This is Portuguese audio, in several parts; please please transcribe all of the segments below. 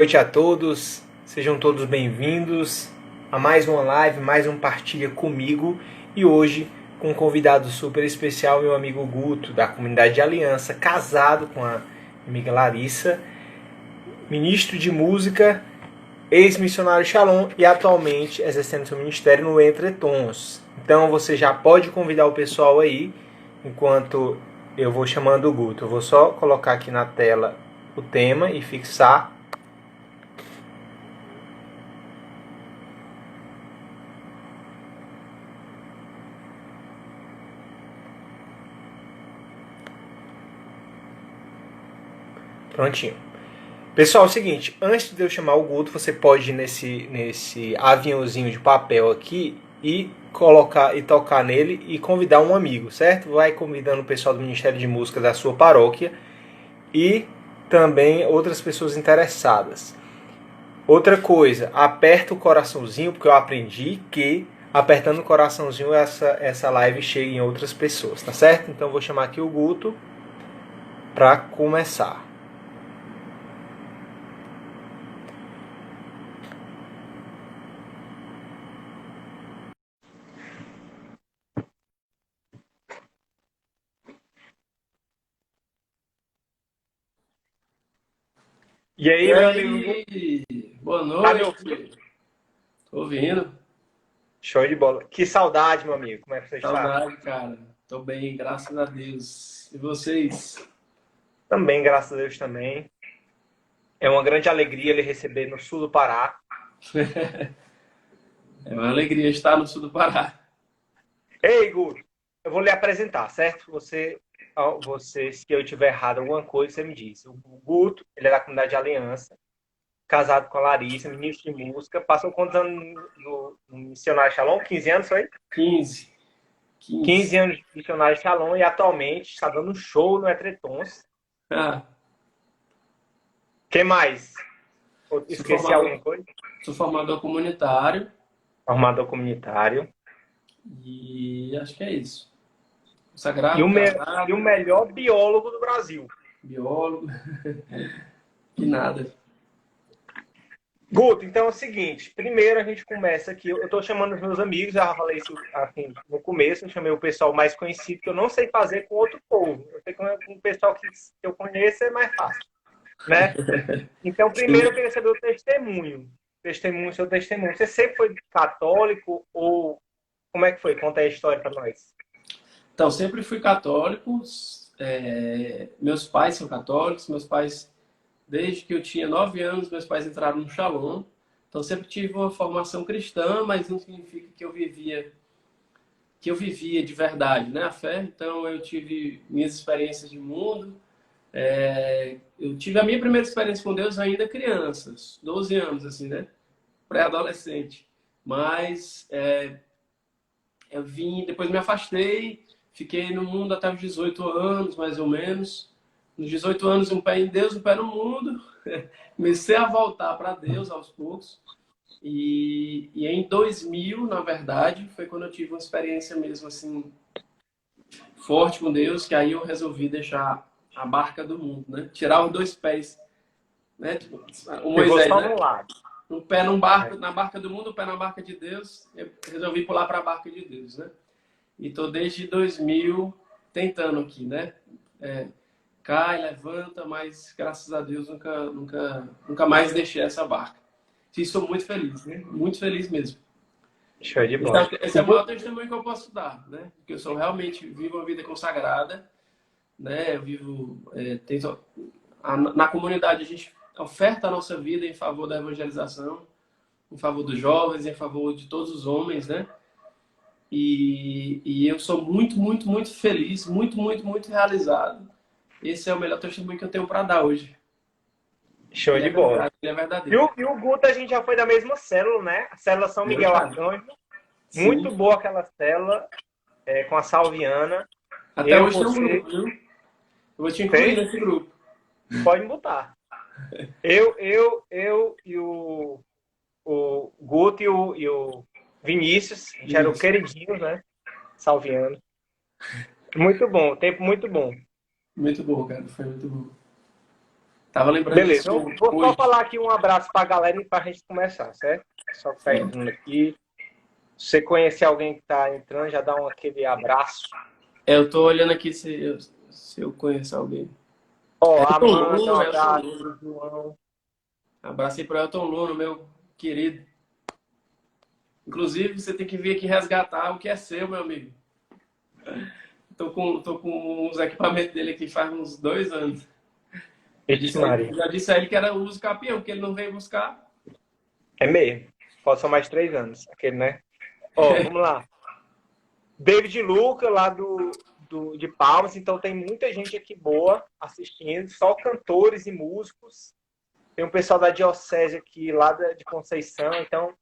Boa noite a todos, sejam todos bem-vindos a mais uma live, mais um Partilha Comigo e hoje com um convidado super especial, meu amigo Guto, da comunidade de Aliança, casado com a amiga Larissa, ministro de música, ex-missionário Shalom e atualmente exercendo seu ministério no Entretons. Então você já pode convidar o pessoal aí, enquanto eu vou chamando o Guto. Eu vou só colocar aqui na tela o tema e fixar. Prontinho. Pessoal, é o seguinte, antes de eu chamar o Guto, você pode ir nesse aviãozinho de papel aqui e colocar e tocar nele e convidar um amigo, certo? Vai convidando o pessoal do Ministério de Música da sua paróquia e também outras pessoas interessadas. Outra coisa, aperta o coraçãozinho, porque eu aprendi que apertando o coraçãozinho essa live chega em outras pessoas, tá certo? Então eu vou chamar aqui o Guto para começar. E E aí, meu amigo Guto, aí, boa tá me ouvindo? noite. Tô ouvindo. Show de bola. Que saudade, meu amigo. Como é que você está? Saudade, cara. Tô bem, graças a Deus. E vocês? Também, graças a Deus também. É uma grande alegria lhe receber no sul do Pará. É uma alegria estar no sul do Pará. Ei, Guto, eu vou lhe apresentar, certo? Você, se eu tiver errado alguma coisa, você me diz. O Guto, ele é da comunidade de Aliança, casado com a Larissa, ministro de música. Passou quantos anos no Missionário Shalom? 15 anos, foi? 15. 15 15. anos de Missionário Shalom e atualmente está dando um show no Entretons. Ah, Que mais? sou Esqueci alguma formador, coisa? sou formador comunitário Formador comunitário. e acho que é isso. E Consagrado, e o casado, melhor biólogo do Brasil. biólogo, que nada. Guto, então é o seguinte, primeiro a gente começa aqui, eu estou chamando os meus amigos, já falei isso assim, no começo, eu chamei o pessoal mais conhecido, que eu não sei fazer com outro povo. Eu sei com o pessoal que eu conheço é mais fácil, né? Então, primeiro eu Sim. queria saber o testemunho. Seu testemunho. Você sempre foi católico ou como é que foi? Conta aí a história para nós. Então, sempre fui católico. Meus pais são católicos. Meus pais, desde que eu tinha 9 anos, meus pais entraram no Shalom. Então, sempre tive uma formação cristã, mas não significa que eu vivia de verdade, né, a fé. Então, eu tive minhas experiências de mundo. Eu tive a minha primeira experiência com Deus ainda criança, 12 anos, assim, né, pré-adolescente. Mas eu vim, depois me afastei, fiquei no mundo até os 18 anos, mais ou menos. Nos 18 anos, um pé em Deus, um pé no mundo. Comecei a voltar para Deus aos poucos. E em 2000, na verdade, foi quando eu tive uma experiência mesmo assim forte com Deus, que aí eu resolvi deixar a barca do mundo, né? Tirar os dois pés, né? Tipo, o Ficou Moisés, só né? num lado. Um pé num barco, na barca do mundo, um pé na barca de Deus. Eu resolvi pular para a barca de Deus, né? E tô desde 2000 tentando aqui, né? Cai, levanta, mas graças a Deus nunca mais deixei essa barca. E sou muito feliz, né? Muito feliz mesmo. Show de Esse bola. esse é o maior testemunho que eu posso dar, né? Porque eu sou realmente vivo uma vida consagrada, né? Eu vivo, na comunidade a gente oferta a nossa vida em favor da evangelização, em favor dos jovens, em favor de todos os homens, né? E eu sou muito, muito, muito feliz, muito, muito, muito realizado. Esse é o melhor testemunho que eu tenho para dar hoje. Show Ele é de bola. verdade, ele é E verdadeiro. o Guto, a gente já foi da mesma célula, né? A célula São Miguel Verdade. Arcanjo. Sim. Muito boa aquela célula, com a Salviana. Até Eu, hoje tem um você, grupo, viu? Eu vou te incluir fez? nesse grupo. Pode botar. Eu e o Guto e o Vinícius, a gente era o Isso. queridinho, né? Salviano. Muito bom, tempo muito bom. Muito bom, cara. Foi muito bom. Tava lembrando Beleza, disso eu vou só hoje. falar aqui um abraço pra galera e pra gente começar, certo? Só que tá Certo. entrando aqui. Se você conhecer alguém que tá entrando, já dá aquele abraço. Eu tô olhando aqui se eu conheço alguém. Ó, Elton Amanda, um Luna, Elton abraço Luna. pro João. Abraço aí pro Elton Luna, meu querido. Inclusive, você tem que vir aqui resgatar o que é seu, meu amigo. Tô com os equipamentos dele aqui faz uns 2 anos. Vixe, Maria. Já disse a ele que era o uso capião, porque ele não veio buscar. É mesmo. Pode ser mais 3 anos, aquele, né? Ó, vamos lá. David Luca, lá de Palmas, então tem muita gente aqui boa assistindo, só cantores e músicos. Tem um pessoal da Diocese aqui, lá de Conceição, então,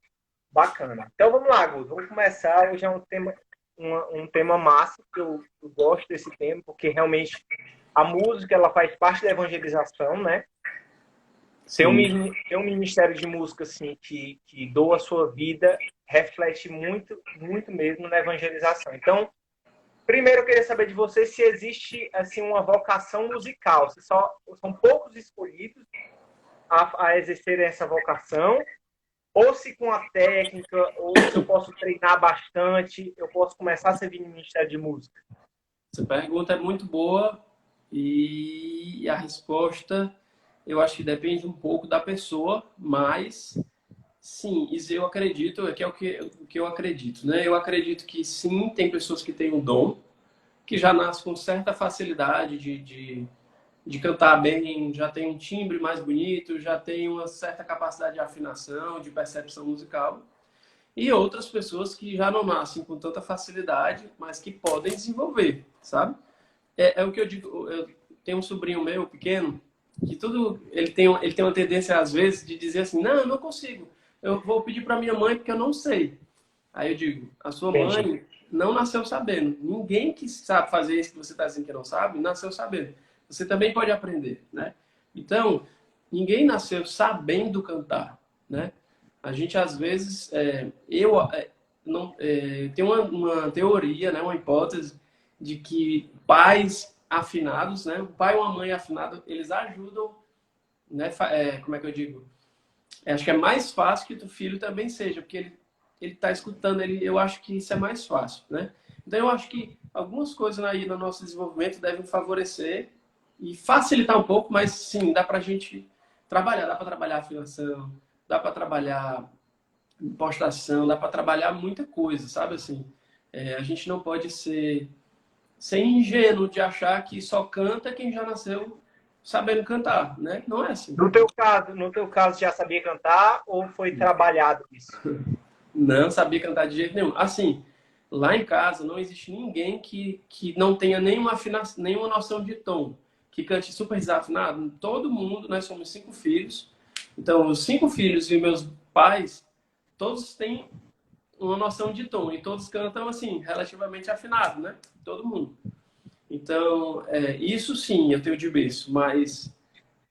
bacana. Então vamos lá, Gus, vamos começar. Hoje é um tema massa, que eu gosto desse tema, porque realmente a música ela faz parte da evangelização, né? Sim. Tem um ministério de música assim, que doa a sua vida, reflete muito, muito mesmo na evangelização. Então, primeiro eu queria saber de você se existe assim uma vocação musical, se são poucos escolhidos a exercerem essa vocação, ou se com a técnica, ou se eu posso treinar bastante, eu posso começar a servir no Ministério de Música. Essa pergunta é muito boa e a resposta eu acho que depende um pouco da pessoa, mas sim, isso eu acredito, que é o que eu acredito, né? Eu acredito que sim, tem pessoas que têm um dom, que já nascem com certa facilidade de cantar bem, já tem um timbre mais bonito, já tem uma certa capacidade de afinação, de percepção musical. E outras pessoas que já não nascem com tanta facilidade, mas que podem desenvolver, sabe? É o que eu digo. Eu tenho um sobrinho meu pequeno que ele tem uma tendência às vezes de dizer assim, não, eu não consigo. Eu vou pedir para minha mãe porque eu não sei. Aí eu digo, a sua Entendi. mãe não nasceu sabendo. Ninguém que sabe fazer isso que você está dizendo que não sabe, nasceu sabendo. Você também pode aprender, né? Então, ninguém nasceu sabendo cantar, né? A gente às vezes, não, tem uma teoria, né, uma hipótese de que pais afinados, né, o pai ou a mãe afinado, eles ajudam, né, como é que eu digo? Acho que é mais fácil que o filho também seja, porque ele está escutando, eu acho que isso é mais fácil, né? Então eu acho que algumas coisas aí no nosso desenvolvimento devem favorecer e facilitar um pouco, mas sim, dá para a gente trabalhar, dá para trabalhar afinação, dá para trabalhar impostação, dá para trabalhar muita coisa, sabe assim? A gente não pode ser ingênuo de achar que só canta quem já nasceu sabendo cantar, né? Não é assim. No teu caso já sabia cantar ou foi trabalhado isso? Não sabia cantar de jeito nenhum. Assim, lá em casa não existe ninguém que não tenha nenhuma noção de tom, que cante super desafinado. Todo mundo, nós somos 5 filhos. Então, os 5 filhos e meus pais, todos têm uma noção de tom e todos cantam assim, relativamente afinado, né? Todo mundo. Então, isso sim, eu tenho de berço, mas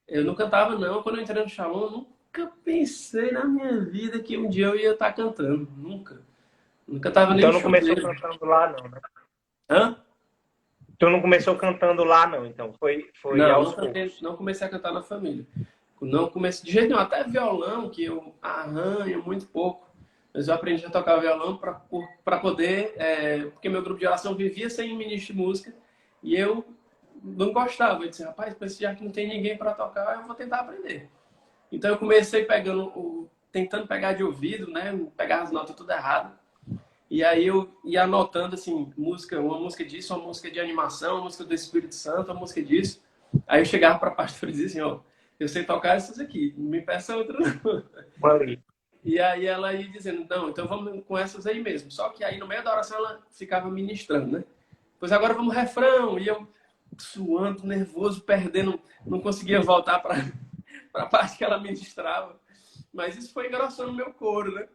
eu não cantava não. Quando eu entrei no Shalom, eu nunca pensei na minha vida que um dia eu ia estar cantando. Nunca. Não cantava nem Então no não começou chuveiro. cantando lá não, né? Hã? Tu não começou cantando lá não, então foi Não, aos não cantei, poucos. não comecei a cantar na família. Não comecei de jeito nenhum, até violão, que eu arranho muito pouco. Mas eu aprendi a tocar violão para poder, porque meu grupo de oração vivia sem ministro de música e eu não gostava. Eu disse, rapaz, já que não tem ninguém para tocar, eu vou tentar aprender. Então eu comecei tentando pegar de ouvido, né? Pegar as notas tudo errado. E aí eu ia anotando assim, uma música disso, uma música de animação, uma música do Espírito Santo, uma música disso. Aí eu chegava para a pastora e dizia assim, ó, eu sei tocar essas aqui, não me peça outra não. Ali. E aí ela ia dizendo, não, então vamos com essas aí mesmo. Só que aí no meio da oração ela ficava ministrando, né? Pois agora vamos refrão. E eu suando, nervoso, perdendo, não conseguia voltar para a parte que ela ministrava. Mas isso foi engrossando meu coro, né?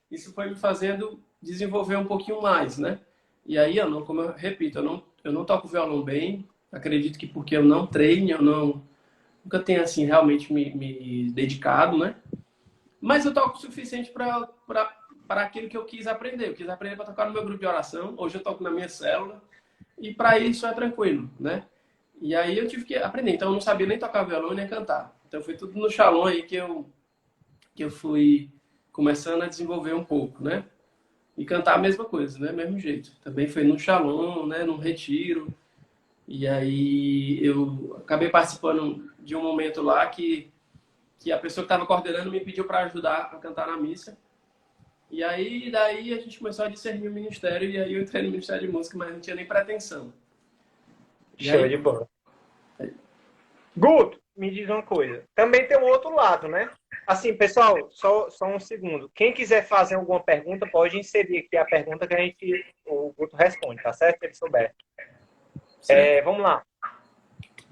Isso foi me fazendo desenvolver um pouquinho mais, né? E aí, como eu repito, eu não toco violão bem. Acredito que porque eu não treino, nunca tenho assim realmente me dedicado, né? Mas eu toco o suficiente para aquilo que eu quis aprender. Eu quis aprender para tocar no meu grupo de oração. Hoje eu toco na minha célula. E para isso é tranquilo, né? E aí eu tive que aprender. Então eu não sabia nem tocar violão nem cantar. Então foi tudo no Shalom aí que eu fui começando a desenvolver um pouco, né? E cantar a mesma coisa, né? Mesmo jeito. Também foi no Shalom, né? Num retiro. E aí eu acabei participando de um momento lá que a pessoa que estava coordenando me pediu para ajudar a cantar na missa. E aí, daí a gente começou a discernir o ministério, e aí eu entrei no Ministério de Música, mas não tinha nem pretensão. E Show aí, de bola. Guto, me diz uma coisa. Também tem o outro lado, né? Assim, pessoal, só um segundo. Quem quiser fazer alguma pergunta, pode inserir aqui a pergunta que o Guto responde, tá certo? Se ele souber. Vamos lá.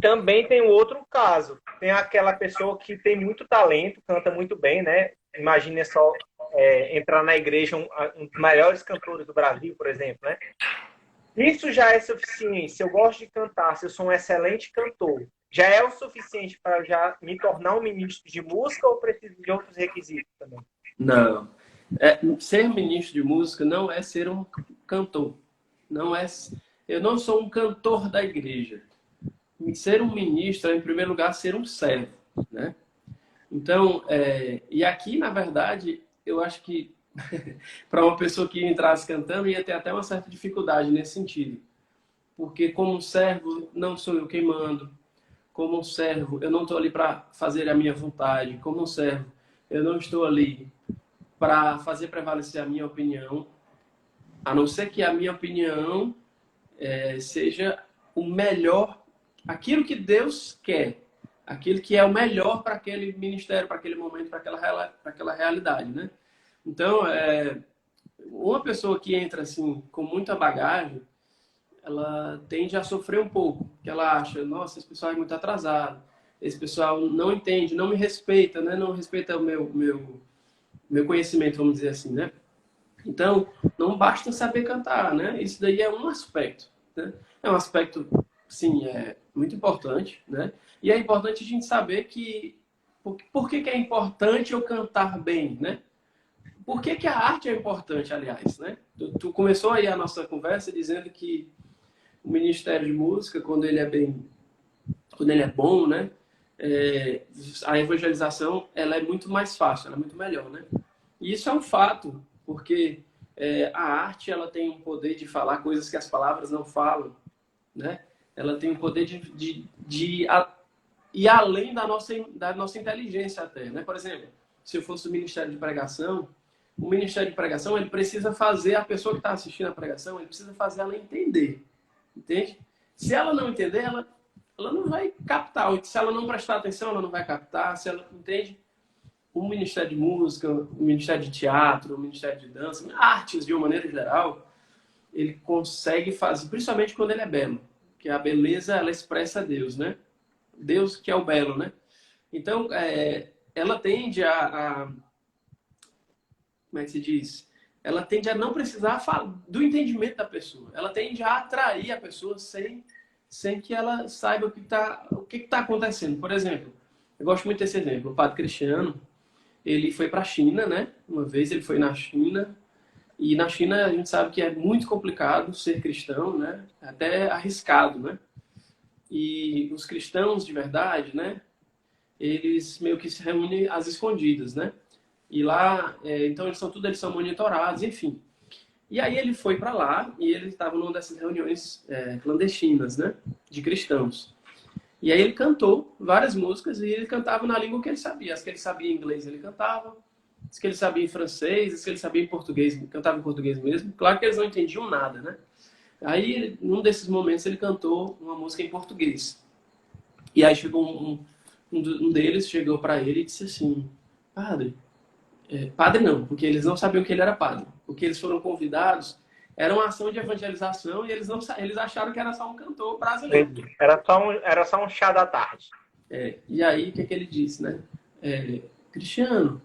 Também tem o outro caso. Tem aquela pessoa que tem muito talento, canta muito bem, né? Imagine só entrar na igreja um dos maiores cantores do Brasil, por exemplo, né? Isso já é suficiente. Se eu gosto de cantar, se eu sou um excelente cantor, já é o suficiente para já me tornar um ministro de música ou preciso de outros requisitos também? não. Ser ministro de música não é ser um cantor. Não é, eu não sou um cantor da igreja. Ser um ministro é, em primeiro lugar, ser um servo, né? Então, e aqui, na verdade, eu acho que para uma pessoa que entrasse cantando ia ter até uma certa dificuldade nesse sentido. Porque como um servo, não sou eu quem mando. Como um servo, eu não estou ali para fazer a minha vontade. Como um servo, eu não estou ali para fazer prevalecer a minha opinião, a não ser que a minha opinião seja o melhor, aquilo que Deus quer, aquilo que é o melhor para aquele ministério, para aquele momento, para aquela realidade, né? Então, uma pessoa que entra assim com muita bagagem, ela tende a sofrer um pouco, que ela acha, nossa, esse pessoal é muito atrasado, esse pessoal não entende, não me respeita, né? Não respeita o meu conhecimento, vamos dizer assim, né? Então, não basta saber cantar, né? Isso daí é um aspecto, né? É um aspecto, sim, muito importante, né? E é importante a gente saber que... Por que é importante eu cantar bem, né? Por que a arte é importante, aliás, né? Tu começou aí a nossa conversa dizendo que o Ministério de Música, quando ele é bom, né? A evangelização, ela é muito mais fácil, ela é muito melhor, né? E isso é um fato, porque a arte, ela tem um poder de falar coisas que as palavras não falam, né? Ela tem o poder de ir além da nossa inteligência até, né? Por exemplo, se eu fosse o Ministério de Pregação, o Ministério de Pregação, ele precisa fazer a pessoa que está assistindo a pregação, ele precisa fazer ela entender, entende? Se ela não entender, ela não vai captar. Se ela não prestar atenção, ela não vai captar. Se ela entende, o Ministério de Música, o Ministério de Teatro, o Ministério de Dança, artes de uma maneira geral, ele consegue fazer, principalmente quando ele é belo, que a beleza, ela expressa Deus, né? Deus que é o belo, né? Então, ela tende como é que se diz? Ela tende a não precisar do entendimento da pessoa. Ela tende a atrair a pessoa sem que ela saiba o que está acontecendo. Por exemplo, eu gosto muito desse exemplo. O padre Cristiano, ele foi para a China, né? Uma vez ele foi na China. E na China a gente sabe que é muito complicado ser cristão, né? Até arriscado, né? E os cristãos de verdade, né? Eles meio que se reúnem às escondidas, né? E lá, então eles são monitorados, enfim. E aí ele foi para lá e ele estava numa dessas reuniões clandestinas, né? De cristãos. E aí ele cantou várias músicas e ele cantava na língua que ele sabia. As que ele sabia em inglês ele cantava, as que ele sabia em francês, as que ele sabia em português, cantava em português mesmo. Claro que eles não entendiam nada, né? Aí, num desses momentos, ele cantou uma música em português. E aí chegou um deles, chegou para ele e disse assim, padre, padre não, porque eles não sabiam que ele era padre. Porque eles foram convidados, era uma ação de evangelização e eles acharam que era só um cantor brasileiro. Era só um chá da tarde. E aí, o que ele disse, né? Cristiano,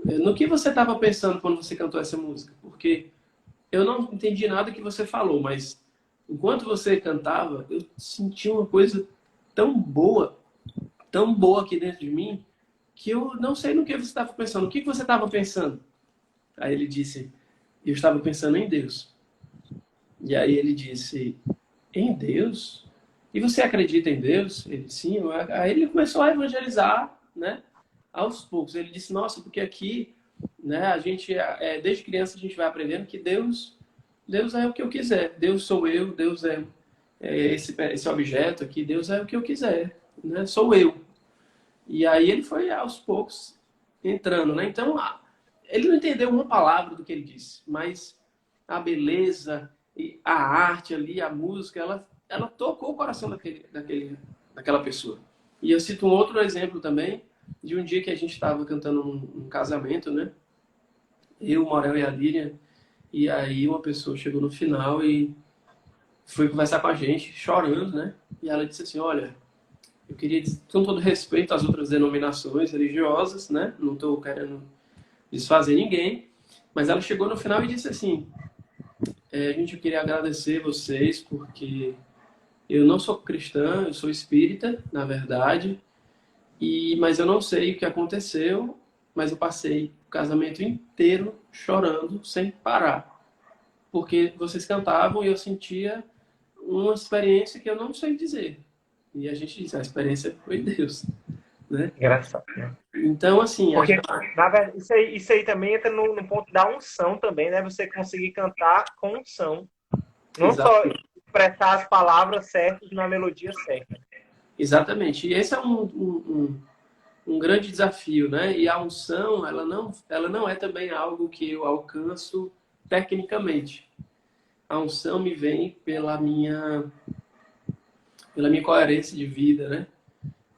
no que você estava pensando quando você cantou essa música? Porque eu não entendi nada que você falou, mas enquanto você cantava, eu senti uma coisa tão boa aqui dentro de mim, que eu não sei no que você estava pensando. O que você estava pensando? Aí ele disse, eu estava pensando em Deus. E aí ele disse, em Deus? E você acredita em Deus? Ele disse, sim. Aí ele começou a evangelizar né? Aos poucos. Ele disse, nossa, porque aqui, né, a gente, desde criança, a gente vai aprendendo que Deus é o que eu quiser. Deus sou eu, Deus esse objeto aqui, Deus é o que eu quiser, né? Sou eu. E aí ele foi, aos poucos, entrando, né? Então, ele não entendeu uma palavra do que ele disse, mas a beleza, a arte ali, a música, ela tocou o coração daquela pessoa. E eu cito um outro exemplo também, de um dia que a gente estava cantando um casamento, né? Eu, o Morel e a Líria, e aí uma pessoa chegou no final e foi conversar com a gente, chorando, né? E ela disse assim, olha, eu queria dizer, com todo respeito às outras denominações religiosas, né? Não estou querendo desfazer ninguém, mas ela chegou no final e disse assim, eu queria agradecer vocês porque eu não sou cristã, eu sou espírita, na verdade, mas eu não sei o que aconteceu, mas eu passei o casamento inteiro chorando sem parar, porque vocês cantavam e eu sentia uma experiência que eu não sei dizer. E a gente diz, a experiência foi Deus, né? Engraçado, né? Então, assim, Porque, na verdade, isso aí também entra no ponto da unção também, né? Você conseguir cantar com unção. Não só expressar as palavras certas na melodia certa. Exatamente. E esse é um grande desafio, né? E a unção, ela não é também algo que eu alcanço tecnicamente. A unção me vem pela minha coerência de vida, né?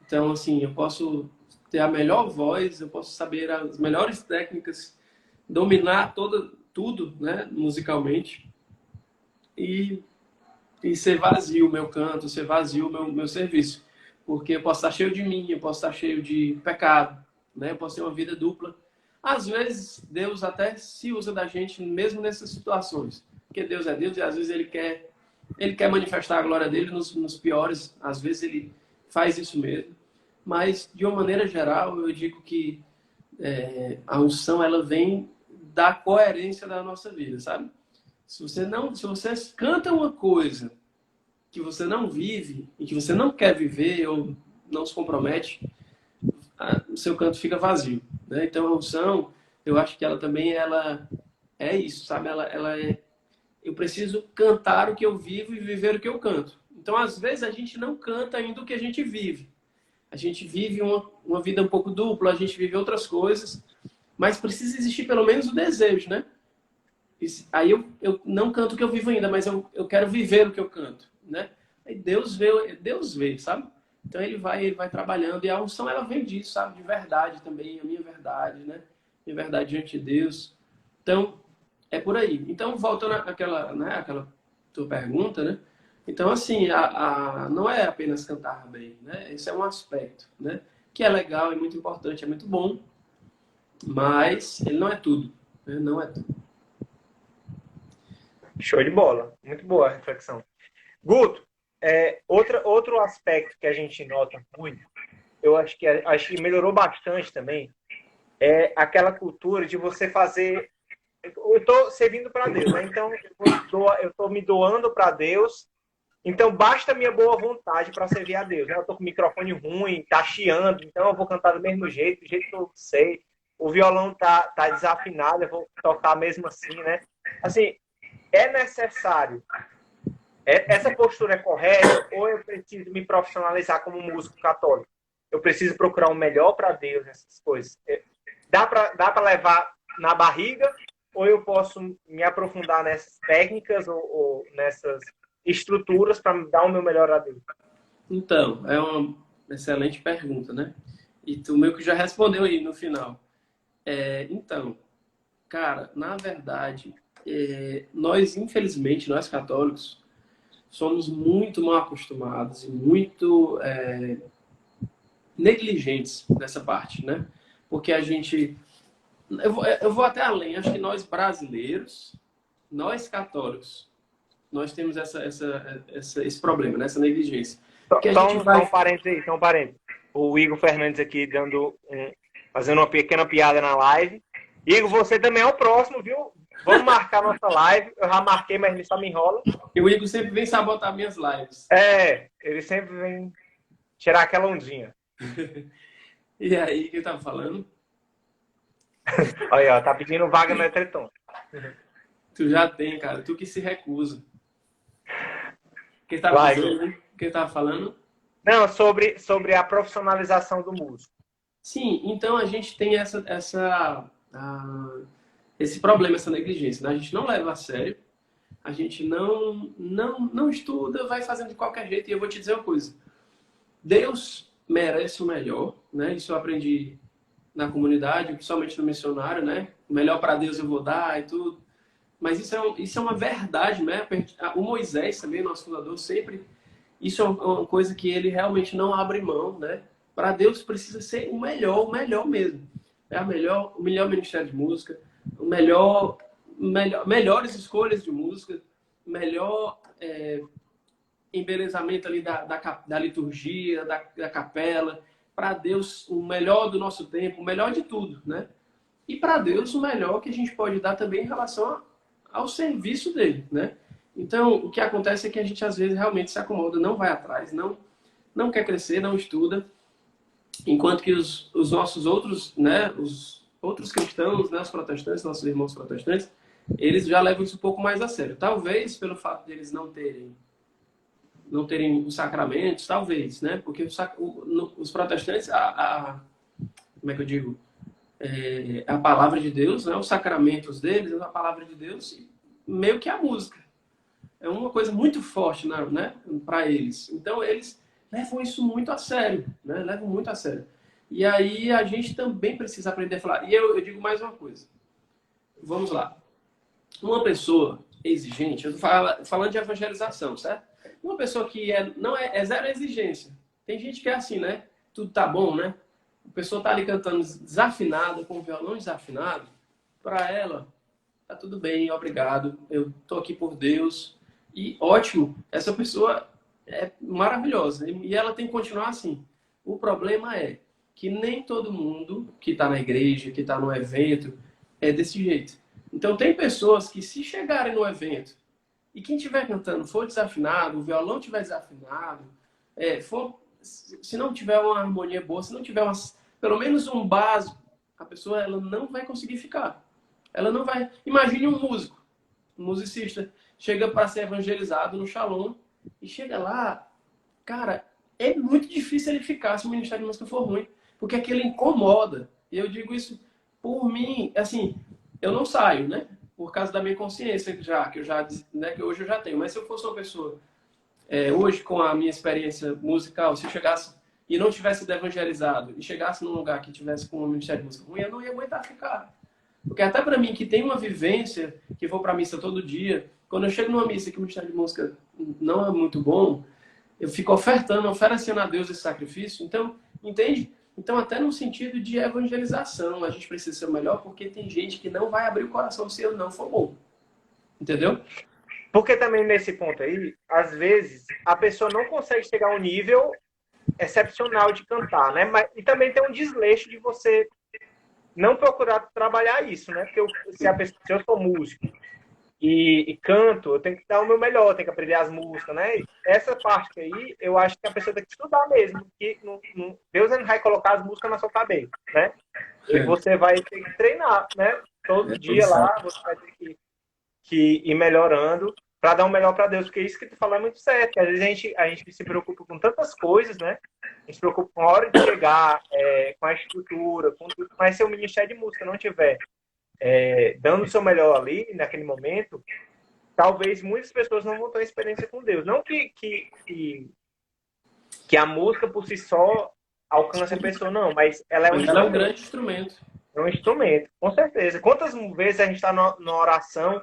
Então, assim, eu posso ter a melhor voz, eu posso saber as melhores técnicas, dominar tudo, né, musicalmente, e ser vazio o meu canto, ser vazio o meu serviço. Porque eu posso estar cheio de mim, eu posso estar cheio de pecado, né? Eu posso ter uma vida dupla. Às vezes, Deus até se usa da gente, mesmo nessas situações. Porque Deus é Deus e às vezes Ele quer manifestar a glória dele nos piores. Às vezes Ele faz isso mesmo. Mas, de uma maneira geral, eu digo que a unção, ela vem da coerência da nossa vida, sabe? Se você canta uma coisa que você não vive e que você não quer viver ou não se compromete, o seu canto fica vazio, né? Então a unção, eu acho que ela também é isso, sabe? Eu preciso cantar o que eu vivo e viver o que eu canto. Então às vezes a gente não canta ainda o que a gente vive. A gente vive uma vida um pouco dupla, a gente vive outras coisas, mas precisa existir pelo menos o desejo, né? Aí eu não canto o que eu vivo ainda, mas eu quero viver o que eu canto, né? Aí Deus vê, sabe? Então ele vai trabalhando e a unção ela vem disso, sabe? De verdade também, a minha verdade, né? Minha verdade diante de Deus. Então é por aí. Então voltando àquela tua pergunta, né? Então assim, não é apenas cantar bem, né? Esse é um aspecto, né? Que é legal, é muito importante, é muito bom, mas ele não é tudo, né? Não é tudo. Show de bola. Muito boa a reflexão. Guto, outro aspecto que a gente nota muito, eu acho que melhorou bastante também, é aquela cultura de você fazer... Eu estou servindo para Deus, né? Então eu estou me doando para Deus, então basta a minha boa vontade para servir a Deus, né? Eu estou com o microfone ruim, tá chiando, então eu vou cantar do mesmo jeito, do jeito que eu sei. O violão tá desafinado, eu vou tocar mesmo assim, né? Assim, é necessário. Essa postura é correta ou eu preciso me profissionalizar como músico católico? Eu preciso procurar o melhor para Deus nessas coisas. Dá para levar na barriga ou eu posso me aprofundar nessas técnicas ou nessas estruturas para dar o meu melhor a Deus? Então, é uma excelente pergunta, né? E tu meio que já respondeu aí no final. Então, cara, na verdade, infelizmente, nós católicos, somos muito mal acostumados e muito negligentes nessa parte, né? Porque a gente... Eu vou até além. Acho que nós brasileiros, nós católicos, nós temos esse problema, né? Essa negligência. Que a gente vai... Só um parênteses. O Igor Fernandes aqui fazendo uma pequena piada na live. Igor, você também é o próximo, viu? Vamos marcar nossa live. Eu já marquei, mas ele só me enrola. E o Igor sempre vem sabotar minhas lives. Ele sempre vem tirar aquela ondinha. E aí, quem tava falando? Olha, ó, tá pedindo vaga no Etreton. Tu já tem, cara. Tu que se recusa. Quem tava Vai, dizendo, né? Quem tava falando? não, sobre a profissionalização do músico. Sim, então a gente tem esse problema, essa negligência, né? A gente não leva a sério, a gente não estuda, vai fazendo de qualquer jeito. E eu vou te dizer uma coisa: Deus merece o melhor, né? Isso eu aprendi na comunidade, principalmente no missionário, né? O melhor para Deus eu vou dar e tudo. Mas isso é uma verdade, né? O Moisés também, nosso fundador, sempre. Isso é uma coisa que ele realmente não abre mão, né? Para Deus precisa ser o melhor mesmo. É o melhor ministério de música, melhores escolhas de música, melhor embelezamento ali da liturgia, da capela. Para Deus, o melhor do nosso tempo, o melhor de tudo, né? E para Deus, o melhor que a gente pode dar também em relação ao serviço dele, né? Então, o que acontece é que a gente às vezes realmente se acomoda, não vai atrás, não quer crescer, não estuda, enquanto que os nossos outros, né, os outros cristãos, né, os protestantes, nossos irmãos protestantes, eles já levam isso um pouco mais a sério. Talvez pelo fato de eles não terem os sacramentos, talvez, né? Porque os protestantes, como é que eu digo? A palavra de Deus, né? Os sacramentos deles, a palavra de Deus, meio que a música. É uma coisa muito forte, né? Para eles. Então, eles levam isso muito a sério, né? Levam muito a sério. E aí, a gente também precisa aprender a falar. E eu digo mais uma coisa. Vamos lá. Uma pessoa exigente, eu estou falando de evangelização, certo? Uma pessoa que não é zero exigência. Tem gente que é assim, né? Tudo tá bom, né? A pessoa tá ali cantando desafinada, com o violão desafinado. Para ela, tá tudo bem, obrigado. Eu tô aqui por Deus. E ótimo, essa pessoa é maravilhosa. E ela tem que continuar assim. O problema é que nem todo mundo que está na igreja, que está no evento, é desse jeito. Então, tem pessoas que, se chegarem no evento e quem estiver cantando for desafinado, o violão estiver desafinado, se não tiver uma harmonia boa, se não tiver pelo menos um básico, a pessoa ela não vai conseguir ficar. Ela não vai. Imagine um músico, um musicista, chega para ser evangelizado no Shalom e chega lá, cara, é muito difícil ele ficar se o ministério de música for ruim, porque aquilo incomoda. E eu digo isso por mim, assim, eu não saio, né? Por causa da minha consciência que eu já, né, que hoje eu já tenho. Mas se eu fosse uma pessoa, hoje com a minha experiência musical, se eu chegasse e não tivesse sido evangelizado e chegasse num lugar que tivesse com um ministério de música ruim, eu não ia aguentar ficar. Porque até para mim, que tem uma vivência, que vou para a missa todo dia, quando eu chego numa missa que o ministério de música não é muito bom, eu fico oferecendo a Deus esse sacrifício. Então, entende? Então, até no sentido de evangelização, a gente precisa ser o melhor, porque tem gente que não vai abrir o coração se eu não for bom. Entendeu? Porque também nesse ponto aí, às vezes, a pessoa não consegue chegar a um nível excepcional de cantar, né? E também tem um desleixo de você não procurar trabalhar isso, né? Porque se eu sou músico e canto, eu tenho que dar o meu melhor, tenho que aprender as músicas, né? Essa parte aí, eu acho que a pessoa tem que estudar mesmo, que Deus não vai colocar as músicas na sua cabeça, né? E você vai ter que treinar, né? Todo dia lá, você vai ter que ir melhorando para dar o melhor para Deus, porque isso que tu fala é muito certo, que às vezes a gente se preocupa com tantas coisas, né? A gente se preocupa com a hora de chegar, com a estrutura, com tudo, mas se o ministério de música não tiver dando o seu melhor ali, naquele momento, talvez muitas pessoas não vão ter experiência com Deus. Não que a música por si só alcance a pessoa, não, mas ela é um Mas ela é um instrumento. grande instrumento. É um instrumento, com certeza. Quantas vezes a gente está na oração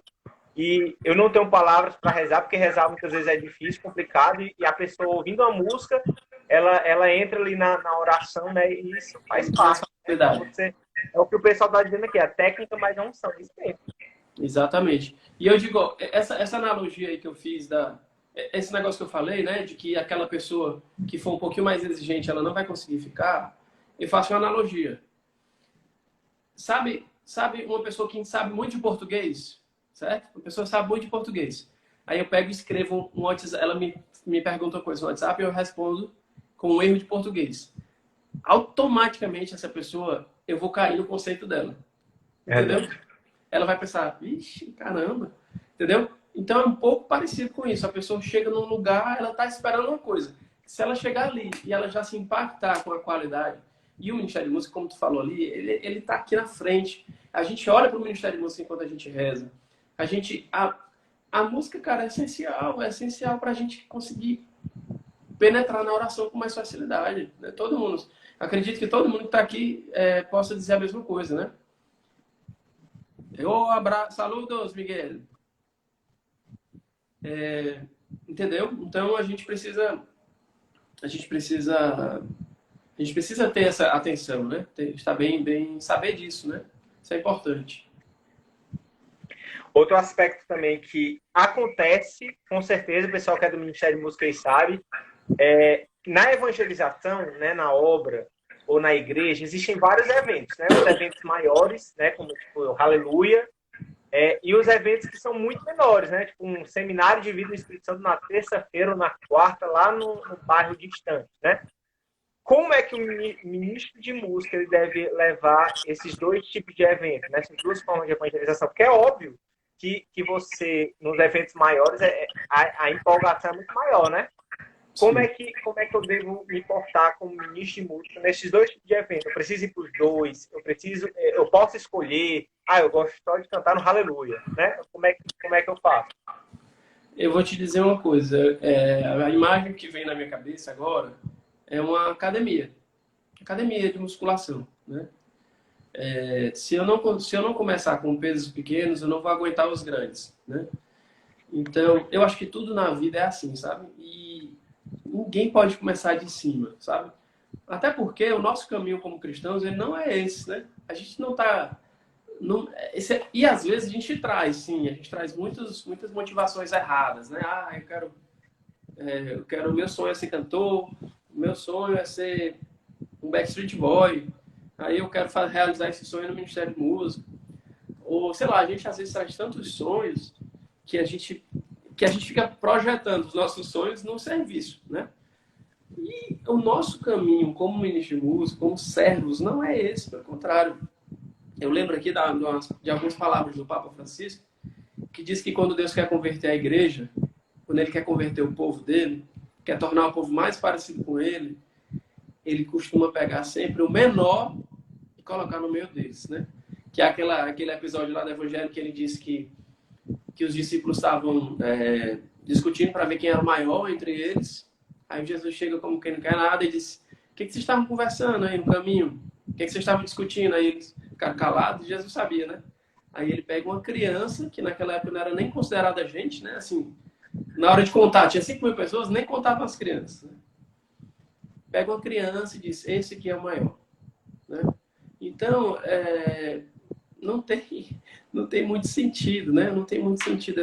e eu não tenho palavras para rezar, porque rezar muitas vezes é difícil, complicado, e a pessoa ouvindo a música, ela entra ali na oração, né? E isso faz parte. Né? Então é o que o pessoal está dizendo aqui, a técnica mais a unção, isso mesmo. Exatamente. E eu digo, essa analogia aí que eu fiz esse negócio que eu falei, né, de que aquela pessoa que for um pouquinho mais exigente, ela não vai conseguir ficar, eu faço uma analogia. Sabe uma pessoa que sabe muito de português, certo? Uma pessoa sabe muito de português. Aí eu pego e escrevo um WhatsApp, ela me pergunta uma coisa no WhatsApp e eu respondo com um erro de português. automaticamente essa pessoa, eu vou cair no conceito dela. Entendeu? Verdade. Ela vai pensar, vixe, caramba. Entendeu? Então é um pouco parecido com isso. A pessoa chega num lugar, ela está esperando uma coisa. Se ela chegar ali e ela já se impactar com a qualidade, e o Ministério de Música, como tu falou ali, ele tá aqui na frente. A gente olha para o Ministério de Música enquanto a gente reza. A música, cara, é essencial para a gente conseguir penetrar na oração com mais facilidade. Né? Todo mundo, acredito que todo mundo que está aqui possa dizer a mesma coisa, né? Saludos, Miguel. Entendeu? Então a gente precisa ter essa atenção, né? Estar bem saber disso, né? Isso é importante. Outro aspecto também que acontece, com certeza, o pessoal que é do Ministério de Música aí sabe, na evangelização, né, na obra ou na igreja, existem vários eventos, né? Os eventos maiores, né, como tipo, o Aleluia, e os eventos que são muito menores, né? Tipo um seminário de vida no Espírito Santo na terça-feira ou na quarta, lá no bairro distante, né? Como é que o ministro de música ele deve levar esses dois tipos de eventos, né? Essas duas formas de evangelização? Porque é óbvio que você, nos eventos maiores, a empolgação é muito maior, né? Como é que eu devo me portar como ministro de música nesses dois tipos de eventos? Eu preciso ir para os dois? Eu posso escolher? Eu gosto só de cantar no Aleluia, né? Como é que eu faço? Eu vou te dizer uma coisa. A imagem que vem na minha cabeça agora é uma academia de musculação, né? Se eu não começar com pesos pequenos, eu não vou aguentar os grandes, né? Então, eu acho que tudo na vida é assim, sabe? E ninguém pode começar de cima, sabe? Até porque o nosso caminho como cristãos, ele não é esse, né? A gente não tá... Não, e às vezes a gente traz, sim, a gente traz muitas motivações erradas, né? O meu sonho é ser cantor, o meu sonho é ser um Backstreet Boy, aí eu quero realizar esse sonho no Ministério de Música. Ou, sei lá, a gente às vezes traz tantos sonhos que a gente fica projetando os nossos sonhos no serviço, né? E o nosso caminho como ministro de música, como servos, não é esse, pelo contrário. Eu lembro aqui de algumas palavras do Papa Francisco, que diz que quando Deus quer converter a igreja, quando ele quer converter o povo dele, quer tornar o povo mais parecido com ele costuma pegar sempre o menor e colocar no meio deles, né? Que é aquele episódio lá do Evangelho que ele disse que os discípulos estavam discutindo para ver quem era o maior entre eles. Aí Jesus chega como quem não quer nada e diz: o que vocês estavam conversando aí no caminho? O que vocês estavam discutindo? Aí eles ficaram calados e Jesus sabia, né? Aí ele pega uma criança, que naquela época não era nem considerada gente, né? Assim, na hora de contar, tinha 5.000 pessoas, nem contavam as crianças, né? Pega uma criança e diz: esse aqui é o maior, né? Então, não tem muito sentido, né? Não tem muito sentido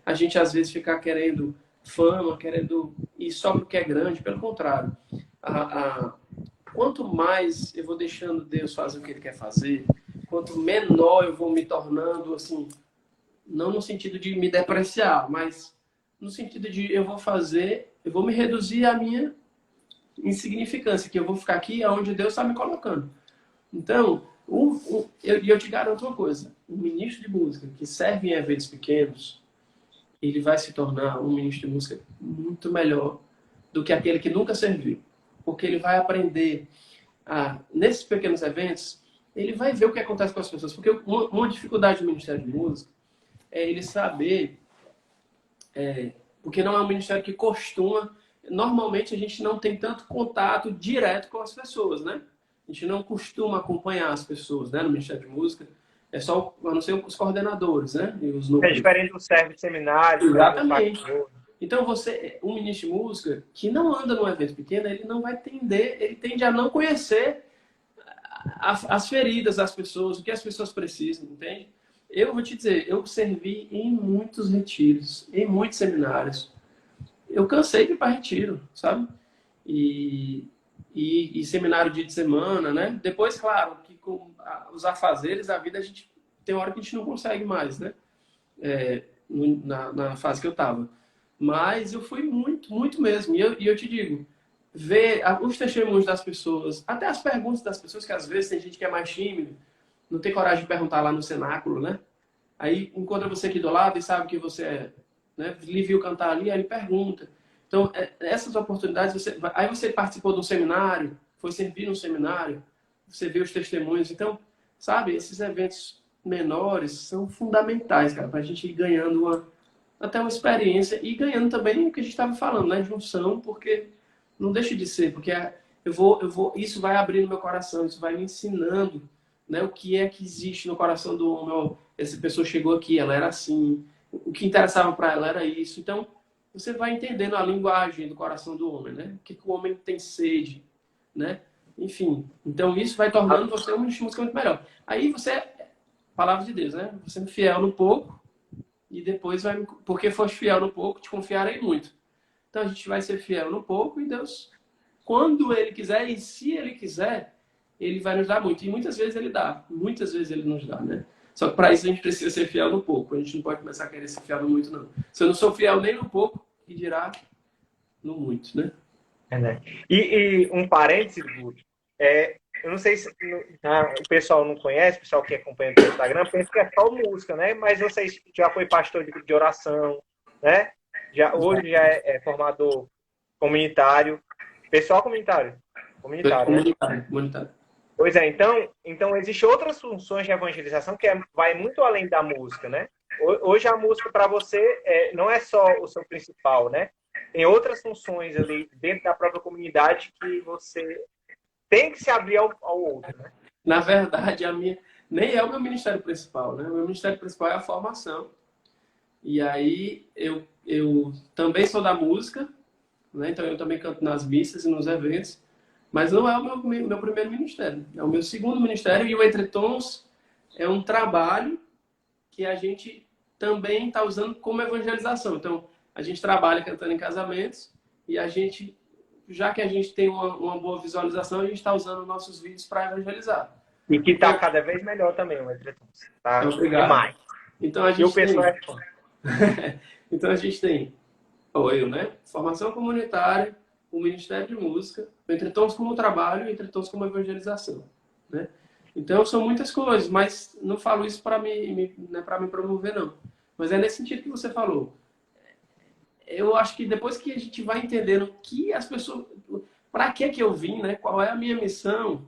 a gente às vezes ficar querendo fama, querendo ir só porque é grande. Pelo contrário, quanto mais eu vou deixando Deus fazer o que Ele quer fazer, quanto menor eu vou me tornando, assim, não no sentido de me depreciar, mas no sentido de eu vou me reduzir à minha insignificância, que eu vou ficar aqui aonde Deus está me colocando. Então, eu te garanto uma coisa: um ministro de música que serve em eventos pequenos, ele vai se tornar um ministro de música muito melhor do que aquele que nunca serviu. Porque ele vai aprender nesses pequenos eventos, ele vai ver o que acontece com as pessoas. Porque uma dificuldade do Ministério de Música é ele saber, porque não é um ministério que costuma, normalmente a gente não tem tanto contato direto com as pessoas, né? A gente não costuma acompanhar as pessoas, né, no Ministério de Música. É só, a não ser os coordenadores, né? E os É núcleos. diferente do serve de seminário, né? Exatamente. Então, um ministro de música que não anda num evento pequeno, ele não vai entender, ele tende a não conhecer as feridas das pessoas, o que as pessoas precisam, entende? Eu vou te dizer, eu servi em muitos retiros, em muitos seminários. Eu cansei de ir para retiro, sabe? E seminário dia de semana, né? Depois, claro, que com os afazeres da vida, a gente tem hora que a gente não consegue mais, né? Na fase que eu estava. Mas eu fui muito, muito mesmo. E eu te digo, ver os testemunhos das pessoas, até as perguntas das pessoas, que às vezes tem gente que é mais tímido, não tem coragem de perguntar lá no cenáculo, né? Aí encontra você aqui do lado e sabe que você é, né? Lhe viu cantar ali, aí ele pergunta. Então, essas oportunidades, aí você participou de um seminário, foi servir num seminário, você vê os testemunhos. Então, sabe, esses eventos menores são fundamentais, cara, para a gente ir ganhando até uma experiência e ganhando também o que a gente estava falando, né? Junção, porque não deixa de ser, porque isso vai abrindo meu coração, isso vai me ensinando, né, o que é que existe no coração do homem. Ó, essa pessoa chegou aqui, ela era assim, o que interessava para ela era isso. Então, você vai entendendo a linguagem do coração do homem, né? O que, que o homem tem sede, né? Enfim, então isso vai tornando você um ministro de música muito melhor. Aí você, palavra de Deus, né? Você é fiel no pouco e depois vai, porque foste fiel no pouco, te confiarei muito. Então a gente vai ser fiel no pouco e Deus, quando Ele quiser e se Ele quiser, Ele vai nos dar muito. E muitas vezes Ele dá, muitas vezes Ele nos dá, né? Só que para isso a gente precisa ser fiel no pouco. A gente não pode começar a querer ser fiel no muito, não. Se eu não sou fiel nem no pouco, que dirá no muito, né? É, né? E um parênteses, Guto, eu não sei se o pessoal não conhece, o pessoal que acompanha pelo Instagram, pensa que é só música, né? Mas vocês já foi pastor de oração, né? Hoje já é formador comunitário. Pessoal comunitário. Comunitário, né? Comunitário. Pois é, então existem outras funções de evangelização que vai muito além da música, né? Hoje a música para você não é só o seu principal, né? Tem outras funções ali dentro da própria comunidade que você tem que se abrir ao outro, né? Na verdade, nem é o meu ministério principal, né? O meu ministério principal é a formação. E aí eu também sou da música, né? Então eu também canto nas missas e nos eventos, mas não é o meu primeiro ministério, é o meu segundo ministério. E o Entre Tons é um trabalho que a gente também está usando como evangelização. Então a gente trabalha cantando em casamentos e a gente, já que a gente tem uma boa visualização, a gente está usando nossos vídeos para evangelizar. E que está cada vez melhor também o Entre Tons. Tá Obrigado. demais. Então a E o gente pessoal tem. é fã. Então a gente tem, ou eu, né? Formação comunitária, o Ministério de Música, o Entre Tons como trabalho e o Entre Tons como evangelização, né? Então são muitas coisas, mas não falo isso para não é para me promover, não. Mas é nesse sentido que você falou. Eu acho que depois que a gente vai entendendo que as pessoas, para que eu vim, né? Qual é a minha missão?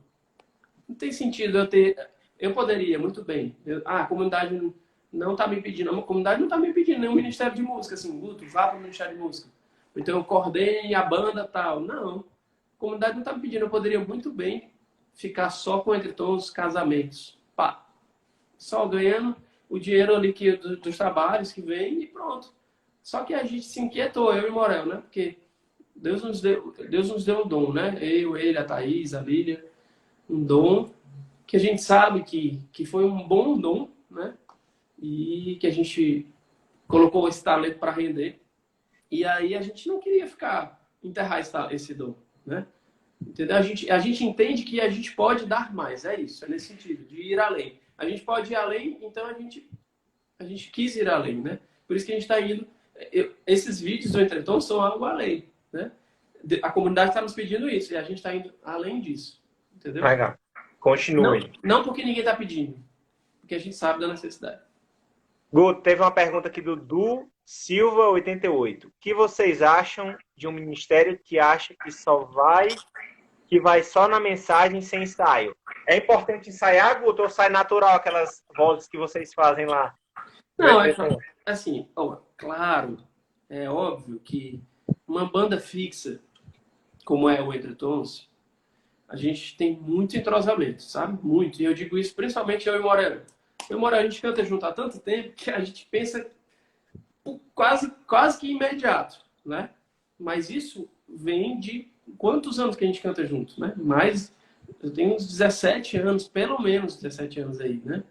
Não tem sentido eu poderia muito bem. A comunidade não está me pedindo, a comunidade não está me pedindo nenhum ministério de música, assim, Guto, vá para o ministério de música. Então eu coordene a banda tal. Não, a comunidade não está me pedindo. Eu poderia muito bem ficar só com Entre Tons casamentos. Pá, só ganhando o dinheiro ali dos trabalhos que vem e pronto. Só que a gente se inquietou, eu e o Morel, né? Porque Deus nos deu um dom, né? Eu, ele, a Thaís, a Lília, um dom que a gente sabe que foi um bom dom, né? E que a gente colocou esse talento para render. E aí a gente não queria enterrar esse dom, né? Entendeu? A gente entende que a gente pode dar mais, é isso, é nesse sentido, de ir além. A gente pode ir além, então a gente quis ir além, né? Por isso que a gente está indo. Esses vídeos do Entre Tons são algo além, né? A comunidade está nos pedindo isso e a gente está indo além disso, entendeu? Legal. Continue. Não porque ninguém está pedindo, porque a gente sabe da necessidade. Guto, teve uma pergunta aqui do Du Silva 88. O que vocês acham de um ministério que acha que vai só na mensagem sem ensaio? É importante ensaiar, Guto, ou sai natural aquelas vozes que vocês fazem lá? Não, assim, ó, claro, é óbvio que uma banda fixa, como é o Entre Tons, a gente tem muito entrosamento, sabe? Muito. E eu digo isso principalmente eu e o Moreno. Eu e o Moreno, a gente canta junto há tanto tempo que a gente pensa quase que imediato, né? Mas isso vem de quantos anos que a gente canta junto, né? Mas eu tenho uns 17 anos, pelo menos 17 anos aí, né?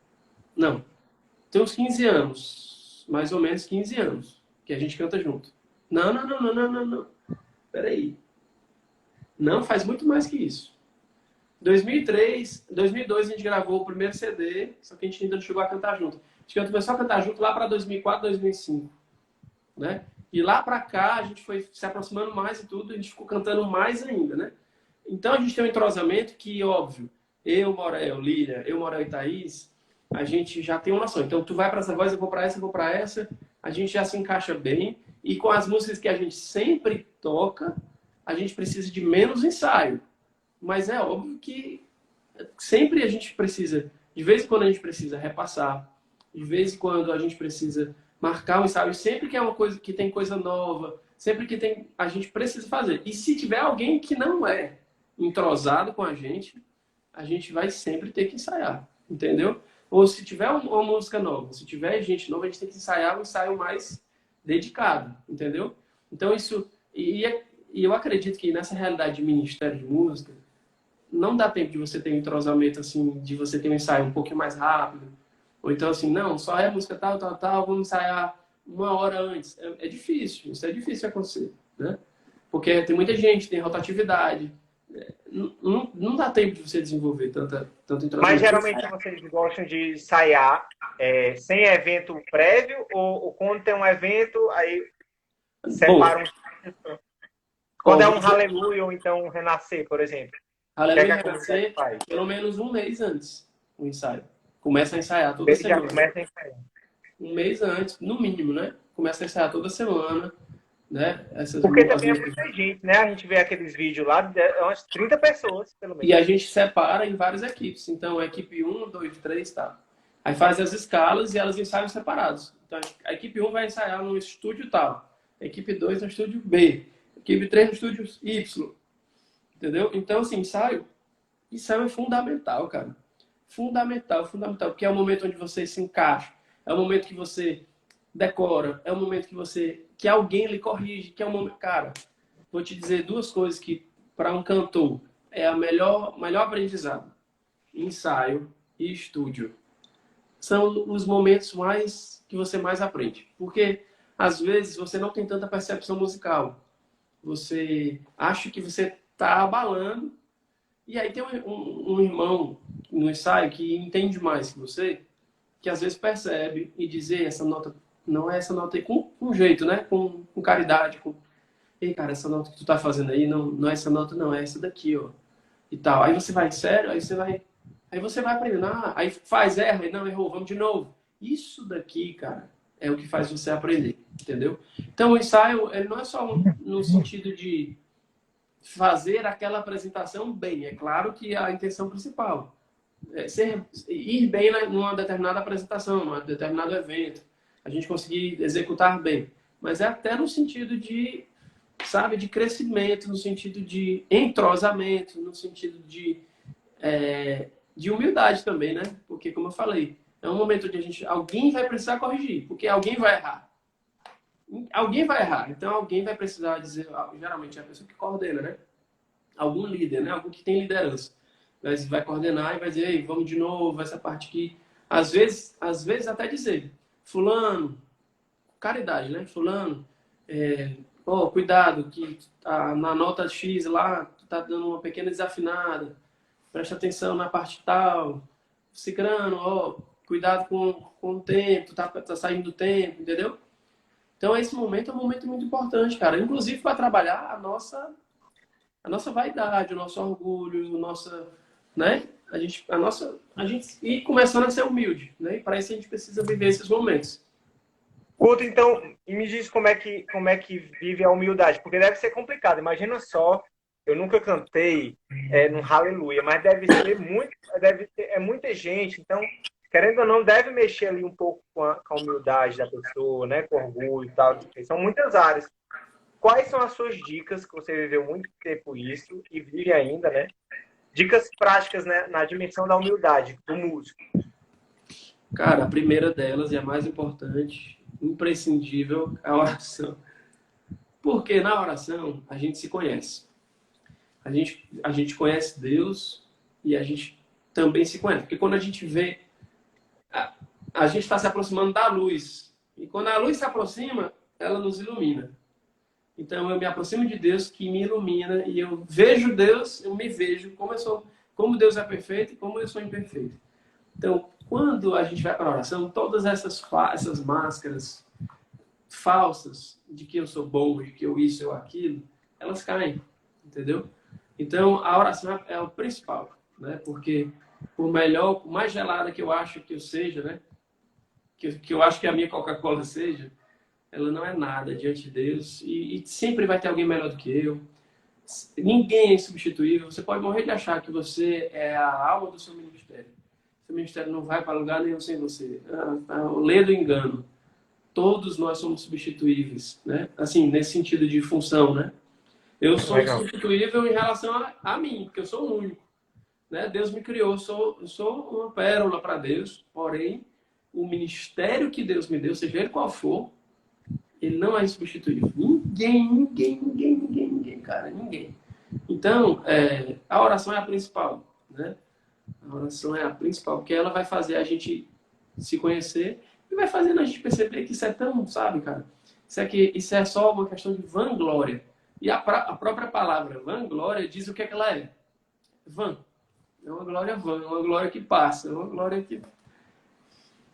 Não, tem uns 15 anos, mais ou menos 15 anos, que a gente canta junto. Não. Peraí. Não, faz muito mais que isso. 2003, 2002 a gente gravou o primeiro CD, só que a gente ainda não chegou a cantar junto. A gente começou a cantar junto lá para 2004, 2005, né? E lá pra cá, a gente foi se aproximando mais e tudo, a gente ficou cantando mais ainda, né? Então a gente tem um entrosamento que, óbvio, eu, Morel, Líria, eu, Morel e Thaís, a gente já tem uma noção. Então tu vai para essa voz, eu vou para essa, eu vou para essa, a gente já se encaixa bem. E com as músicas que a gente sempre toca, a gente precisa de menos ensaio. Mas é óbvio que sempre a gente precisa, de vez em quando a gente precisa repassar, de vez em quando a gente precisa marcar um ensaio, sempre que é uma coisa que tem coisa nova, sempre que tem, a gente precisa fazer. E se tiver alguém que não é entrosado com a gente vai sempre ter que ensaiar, entendeu? Ou se tiver uma música nova, se tiver gente nova, a gente tem que ensaiar um ensaio mais dedicado, entendeu? Então isso, e eu acredito que nessa realidade de ministério de música, não dá tempo de você ter um entrosamento assim, de você ter um ensaio um pouquinho mais rápido, ou então assim, não, só é música tal, tal, tal, vamos ensaiar uma hora antes. É difícil, isso é difícil de acontecer, né? Porque tem muita gente, tem rotatividade, não dá tempo de você desenvolver tanto Mas entrosamento. geralmente vocês gostam de ensaiar sem evento prévio ou quando tem um evento, aí Bom, separam. Quando ó, é vou um dizer, Hallelujah ou então um Renascer, por exemplo. O que é que Aleluia a vai comunidade ser faz? pelo menos um mês antes o ensaio. Começa a ensaiar toda Ele já semana. começa a ensaiar. Um mês antes, no mínimo, né? Começa a ensaiar toda semana, né? Porque As também é músicas. muita gente, né? A gente vê aqueles vídeos lá, umas 30 pessoas, pelo E menos. a gente separa em várias equipes. Então, a equipe um, 2, 3, tá? Aí faz as escalas e elas ensaiam separados. Então, a equipe um vai ensaiar no estúdio tal. A equipe 2 no estúdio B. A equipe 3 no estúdio Y. Entendeu? Então, assim, ensaio é fundamental, cara. Fundamental, fundamental. Porque é o momento onde você se encaixa. É o momento que você decora. É o momento que alguém lhe corrige. Que é o momento... Cara, vou te dizer duas coisas que, para um cantor, é a melhor aprendizado. Ensaio e estúdio. São os momentos mais que você mais aprende. Porque, às vezes, você não tem tanta percepção musical. Você acha que você está abalando. E aí tem um irmão no ensaio que entende mais que você, que às vezes percebe e diz: "Ei, essa nota não é essa nota aí", com jeito, né? Com caridade, "Ei, cara, essa nota que tu tá fazendo aí não é essa nota, não, é essa daqui, ó." E tal. Aí você vai, sério, aí você vai aprendendo, aí faz, erra, e não, errou, vamos de novo. Isso daqui, cara, é o que faz você aprender, entendeu? Então o ensaio, ele não é só no sentido de fazer aquela apresentação bem. É claro que a intenção principal é ir bem numa determinada apresentação, num determinado evento, a gente conseguir executar bem. Mas é até no sentido de, sabe, de crescimento, no sentido de entrosamento, no sentido de humildade também, né? Porque, como eu falei, é um momento onde alguém vai precisar corrigir, porque alguém vai errar. Alguém vai errar, então alguém vai precisar dizer, geralmente é a pessoa que coordena, né? Algum líder, né? Algum que tem liderança. Mas vai coordenar e vai dizer: "Ei, vamos de novo, essa parte aqui." Às vezes até dizer: "Fulano, caridade, né? Fulano, cuidado, que na nota X lá, tu tá dando uma pequena desafinada. Presta atenção na parte tal. Cicrano, cuidado com o tempo, tá saindo do tempo, entendeu?" Então, esse momento é um momento muito importante, cara. Inclusive para trabalhar a nossa vaidade, o nosso orgulho, né? A gente ir começando a ser humilde, né? E para isso a gente precisa viver esses momentos. Couto, então, e me diz como é que vive a humildade, porque deve ser complicado. Imagina só, eu nunca cantei no Hallelujah, mas é muita gente, então, querendo ou não, deve mexer ali um pouco com a humildade da pessoa, né, com orgulho e tal. São muitas áreas. Quais são as suas dicas, que você viveu muito tempo isso e vive ainda, né? Dicas práticas, né, na dimensão da humildade do músico. Cara, a primeira delas e a mais importante, imprescindível, é a oração. Porque na oração a gente se conhece. A gente conhece Deus e a gente também se conhece. Porque quando a gente vê, a gente está se aproximando da luz. E quando a luz se aproxima, ela nos ilumina. Então eu me aproximo de Deus que me ilumina e eu vejo Deus, eu me vejo como eu sou, como Deus é perfeito e como eu sou imperfeito. Então, quando a gente vai para a oração, todas essas máscaras, falsas de que eu sou bom, de que eu isso, eu aquilo, elas caem, entendeu? Então, a oração é o principal, né? Porque por melhor, por mais gelada que eu acho que eu seja, né? Que eu acho que a minha Coca-Cola seja, ela não é nada diante de Deus e sempre vai ter alguém melhor do que eu. Ninguém é insubstituível. Você pode morrer de achar que você é a alma do seu ministério. Seu ministério não vai para lugar nenhum sem você. Lê do engano. Todos nós somos substituíveis, né? Assim, nesse sentido de função, né? Eu sou Legal. substituível em relação a mim, porque eu sou o único, né? Deus me criou, eu sou uma pérola para Deus, porém, o ministério que Deus me deu, seja ele qual for, ele não é insubstituível. Ninguém, cara, ninguém. Então, a oração é a principal, né? A oração é a principal, porque ela vai fazer a gente se conhecer e vai fazendo a gente perceber que isso é tão, sabe, cara? Isso é só uma questão de vanglória. E a própria palavra vanglória diz o que é que ela é. Vã. É uma glória vã, é uma glória que passa, é uma glória que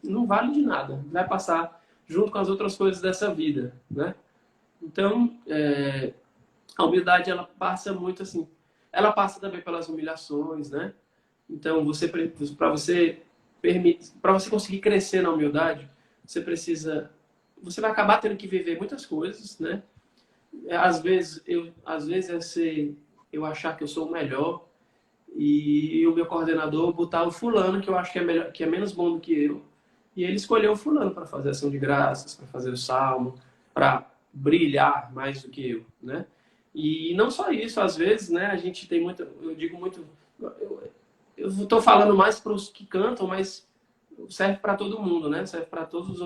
não vale de nada. Vai passar junto com as outras coisas dessa vida, né? Então, a humildade, ela passa muito assim. Ela passa também pelas humilhações, né? Então, para você conseguir crescer na humildade, você vai acabar tendo que viver muitas coisas, né? Às vezes eu achar que eu sou o melhor e o meu coordenador botar o fulano que eu acho que é melhor, que é menos bom do que eu, e ele escolheu o fulano para fazer ação de graças, para fazer o salmo, para brilhar mais do que eu, né? E não só isso, às vezes, né, a gente tem muito, eu digo muito, eu estou falando mais para os que cantam, mas serve para todo mundo, né? Serve para todos os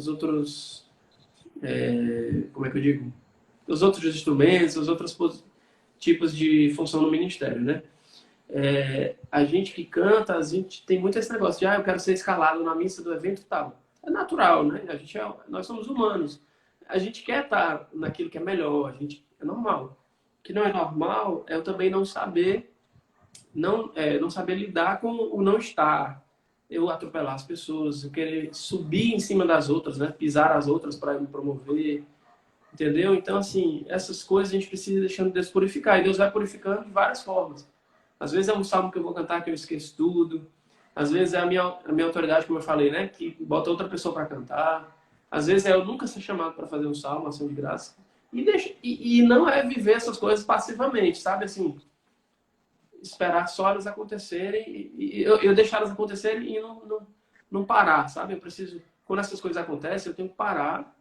outros, como é que eu digo? Os outros instrumentos, os outros tipos de função no ministério, né? A gente que canta, a gente tem muito esse negócio de, eu quero ser escalado na missa do evento tal. É natural, né? Nós somos humanos. A gente quer estar naquilo que é melhor, é normal. O que não é normal é eu também não saber lidar com o não estar, eu atropelar as pessoas, eu querer subir em cima das outras, né? Pisar as outras para me promover, entendeu? Então, assim, essas coisas a gente precisa ir deixando Deus purificar, e Deus vai purificando de várias formas. Às vezes é um salmo que eu vou cantar que eu esqueço tudo, às vezes é a minha autoridade, como eu falei, né? Que bota outra pessoa para cantar, às vezes é eu nunca ser chamado para fazer um salmo, uma ação de graça, e não é viver essas coisas passivamente, sabe? Assim, esperar só elas acontecerem e eu deixar elas acontecerem e não parar, sabe? Eu preciso, quando essas coisas acontecem, eu tenho que parar,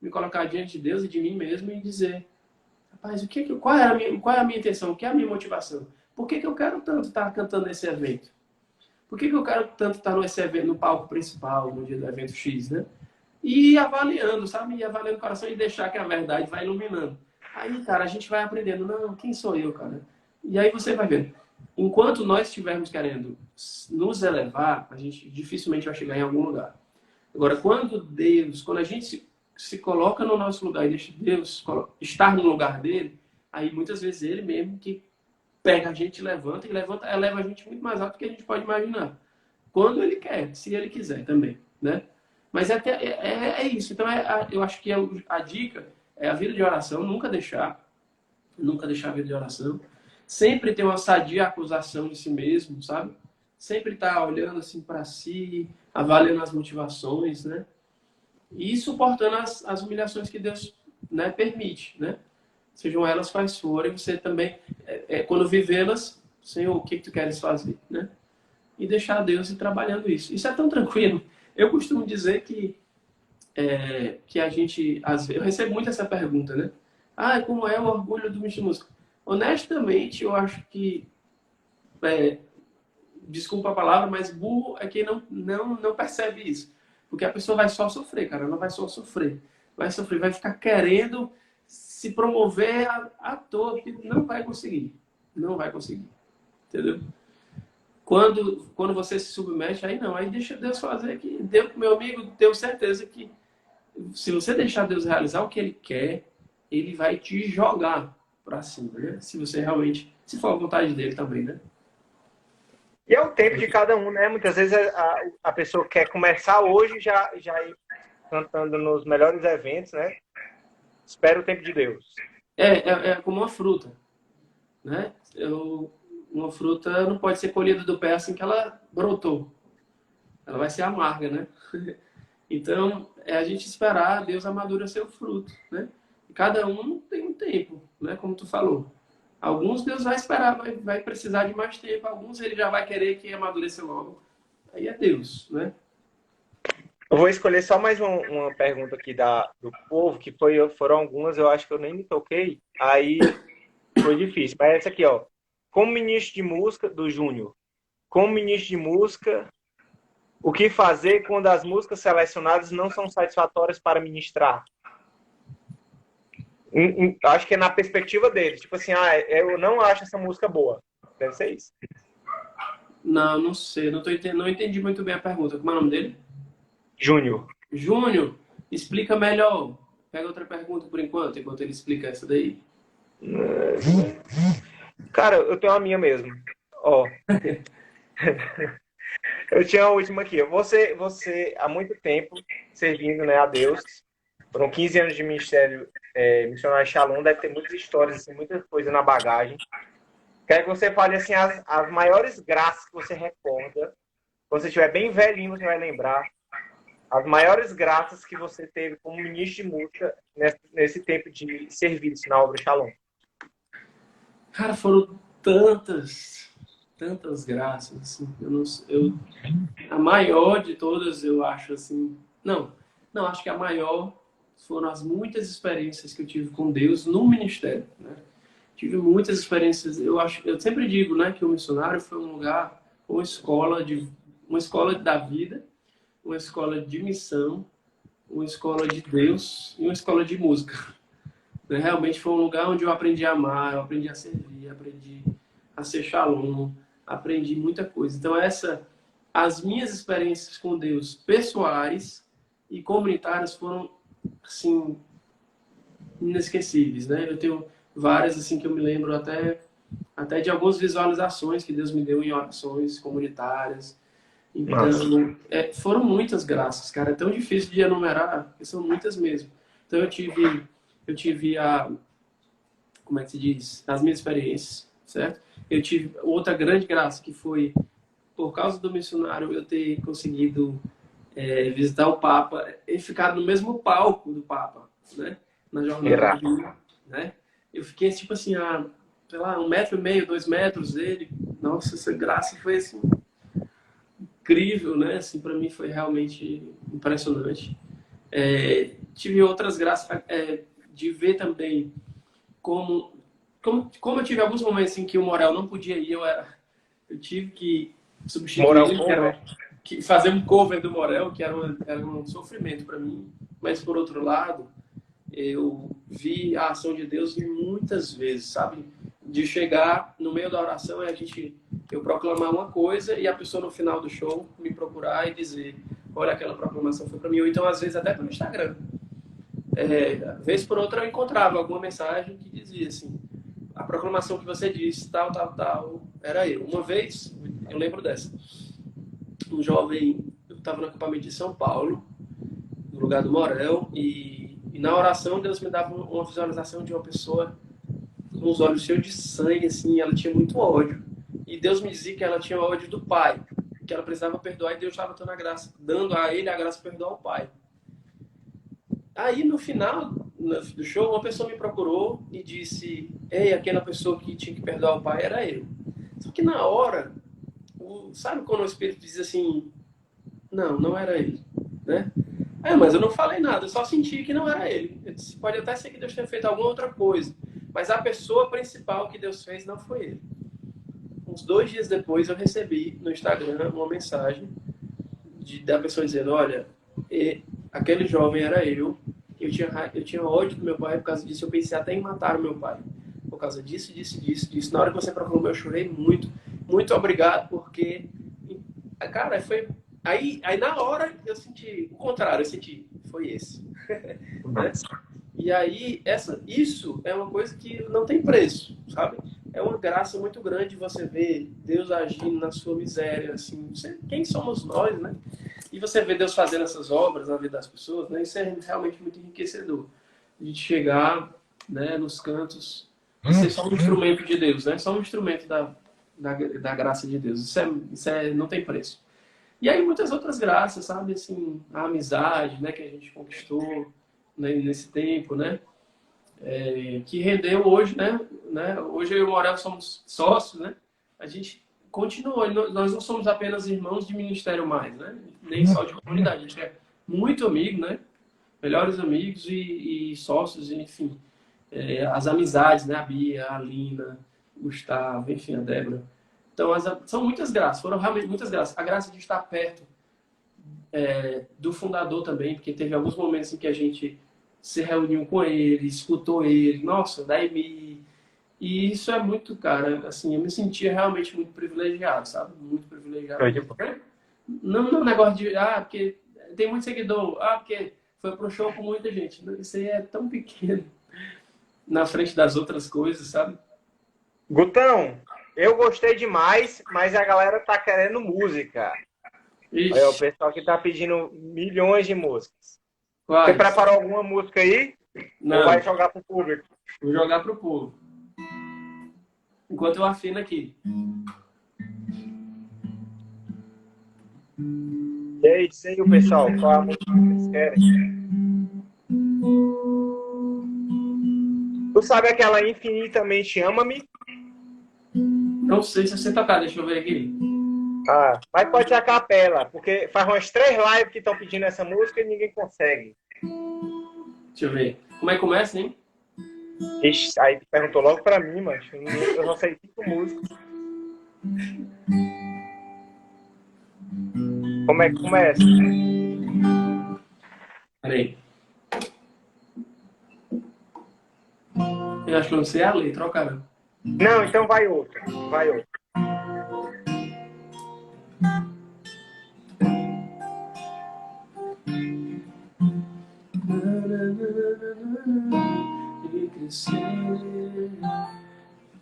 me colocar diante de Deus e de mim mesmo e dizer, rapaz, qual é a minha intenção? O que é a minha motivação? Por que eu quero tanto estar cantando nesse evento? Por que eu quero tanto estar nesse evento, no palco principal, no dia do evento X, né? E avaliando, sabe? E avaliando o coração e deixar que a verdade vai iluminando. Aí, cara, a gente vai aprendendo, não, quem sou eu, cara? E aí você vai vendo. Enquanto nós estivermos querendo nos elevar, a gente dificilmente vai chegar em algum lugar. Agora, quando a gente se coloca no nosso lugar e deixa Deus estar no lugar dele, aí muitas vezes ele mesmo que pega a gente, eleva a gente muito mais alto do que a gente pode imaginar. Quando ele quer, se ele quiser também, né? Mas é isso. Então, eu acho que a dica é a vida de oração, nunca deixar a vida de oração. Sempre ter uma sadia acusação de si mesmo, sabe? Sempre estar olhando assim para si, avaliando as motivações, né? E suportando as humilhações que Deus, né, permite, né? Sejam elas quais forem, você também, quando vivê-las, Senhor, o que tu queres fazer, né? E deixar Deus ir trabalhando isso. Isso é tão tranquilo. Eu costumo dizer que a gente, às vezes, eu recebo muito essa pergunta, né? Como é o orgulho do Mr. Música? Honestamente, eu acho que, desculpa a palavra, mas burro é quem não percebe isso. Porque a pessoa vai só sofrer, cara. Ela vai só sofrer. Vai sofrer, vai ficar querendo se promover à toa, porque não vai conseguir. Não vai conseguir. Entendeu? Quando você se submete, aí não. Aí deixa Deus fazer aqui. Meu amigo, tenho certeza que se você deixar Deus realizar o que Ele quer, Ele vai te jogar para cima, né? Se você realmente, se for a vontade dele também, né? E é o tempo de cada um, né? Muitas vezes a pessoa quer começar hoje já ir cantando nos melhores eventos, né? Espera o tempo de Deus. É como uma fruta, né? Uma fruta não pode ser colhida do pé assim que ela brotou. Ela vai ser amarga, né? Então, é a gente esperar Deus amadurecer o fruto, né? E cada um tem um tempo, né? Como tu falou. Alguns Deus vai esperar, vai precisar de mais tempo. Alguns ele já vai querer que amadureça logo. Aí é Deus, né? Eu vou escolher só mais uma pergunta aqui do povo, que foram algumas, eu acho que eu nem me toquei, aí foi difícil. Mas essa aqui, ó. Como ministro de música, do Júnior. Como ministro de música, o que fazer quando as músicas selecionadas não são satisfatórias para ministrar? Acho que é na perspectiva deles. Tipo assim, eu não acho essa música boa. Deve ser isso. Não, não sei. Não entendi muito bem a pergunta. Como é o nome dele? Júnior. Júnior, explica melhor. Pega outra pergunta por enquanto ele explica essa daí. Cara, eu tenho a minha mesmo. Ó. Eu tinha a última aqui. Você há muito tempo servindo, né, a Deus. Foram 15 anos de ministério missionário Shalom. Deve ter muitas histórias, assim, muita coisa na bagagem. Quero que você fale assim, as maiores graças que você recorda. Quando você estiver bem velhinho, você vai lembrar. As maiores graças que você teve como ministro de música nesse tempo de serviço na obra Shalom. Cara, foram tantas graças. Assim, a maior de todas, eu acho assim. Não, acho que a maior foram as muitas experiências que eu tive com Deus no ministério, né? Tive muitas experiências. Eu sempre digo, né, que o missionário foi um lugar, uma escola da vida, uma escola de missão, uma escola de Deus e uma escola de música. Né? Realmente foi um lugar onde eu aprendi a amar, eu aprendi a servir, aprendi a ser shalom, aprendi muita coisa. Então as minhas experiências com Deus pessoais e comunitárias foram assim inesquecíveis, né? Eu tenho várias assim que eu me lembro até de algumas visualizações que Deus me deu em orações comunitárias. Então, foram muitas graças, cara. É tão difícil de enumerar, porque são muitas mesmo. Então, eu tive como é que se diz? As minhas experiências, certo? Eu tive outra grande graça, que foi, por causa do missionário, eu ter conseguido visitar o Papa e ficar no mesmo palco do Papa, né? Na jornada de vida, né? Eu fiquei, tipo assim, sei lá, 1,5 m, 2 metros dele. Nossa, essa graça foi, assim, incrível, né? Assim, para mim foi realmente impressionante. Tive outras graças de ver também como eu tive alguns momentos em que o Morel não podia ir, eu tive que substituir Morel ele, fazer um cover do Morel, que era um sofrimento para mim. Mas, por outro lado, eu vi a ação de Deus muitas vezes, sabe? De chegar no meio da oração eu proclamar uma coisa e a pessoa no final do show me procurar e dizer: olha, aquela proclamação foi para mim. Ou então, às vezes, até pelo Instagram. Vez por outra eu encontrava alguma mensagem que dizia assim: a proclamação que você disse, tal, era eu. Uma vez, eu lembro dessa, um jovem, eu estava no acampamento de São Paulo, no lugar do Morel, e na oração Deus me dava uma visualização de uma pessoa com os olhos cheios de sangue, assim, ela tinha muito ódio. E Deus me dizia que ela tinha ódio do pai, que ela precisava perdoar, e Deus estava dando a ele a graça de perdoar o pai. Aí, no final do show, uma pessoa me procurou e disse: ei, aquela pessoa que tinha que perdoar o pai era eu. Só que na hora, sabe quando o Espírito diz assim: não era ele, né? Mas eu não falei nada, eu só senti que não era ele. Eu disse: pode até ser que Deus tenha feito alguma outra coisa, mas a pessoa principal que Deus fez não foi ele. Uns 2 dias depois, eu recebi no Instagram uma mensagem da pessoa dizendo: olha, aquele jovem era eu tinha ódio do meu pai por causa disso, eu pensei até em matar o meu pai. Por causa disso. Na hora que você proclamou, eu chorei muito. Muito obrigado, porque, cara, foi... Aí na hora eu senti o contrário, foi esse. Né? E aí, isso é uma coisa que não tem preço, sabe? É uma graça muito grande você ver Deus agindo na sua miséria, assim. Quem somos nós, né? E você vê Deus fazendo essas obras na vida das pessoas, né? Isso é realmente muito enriquecedor. A gente chegar, né, nos cantos e ser só um instrumento de Deus, né? Só um instrumento da graça de Deus. Não tem preço. E aí muitas outras graças, sabe? Assim, a amizade, né, que a gente conquistou, né, nesse tempo, né? Que rendeu hoje, né? Hoje eu e o Morel somos sócios, né? A gente continua, nós não somos apenas irmãos de ministério mais, né? Nem só de comunidade, a gente é muito amigo, né? Melhores amigos e sócios, enfim. As amizades, né? A Bia, a Lina, o Gustavo, enfim, a Débora. Então, são muitas graças, foram realmente muitas graças. A graça de estar perto do fundador também, porque teve alguns momentos em que a gente se reuniu com ele, escutou ele, nossa, E isso é muito, cara, assim, eu me sentia realmente muito privilegiado, sabe? Muito privilegiado mesmo. Não no negócio de, porque tem muito seguidor, porque foi pro show com muita gente. Isso aí é tão pequeno na frente das outras coisas, sabe? Gutão, eu gostei demais, mas a galera tá querendo música. Olha, o pessoal que tá pedindo milhões de músicas. Você preparou alguma música aí? Não. Ou vai jogar pro público? Vou jogar pro povo. Enquanto eu afino aqui. E aí, sei o pessoal, qual a música que eles querem? Tu sabe aquela Infinitamente Ama-me? Não sei se você tocar, deixa eu ver aqui. Mas pode ser a capela, porque faz umas 3 lives que estão pedindo essa música e ninguém consegue. Deixa eu ver. Como é que começa, hein? Ixi, aí tu perguntou logo pra mim, mano. Eu só sei 5 músicas. Como é que começa? Peraí. Eu acho que eu não sei a letra, ó, cara. Não, então vai outra. Vai outra. E crescer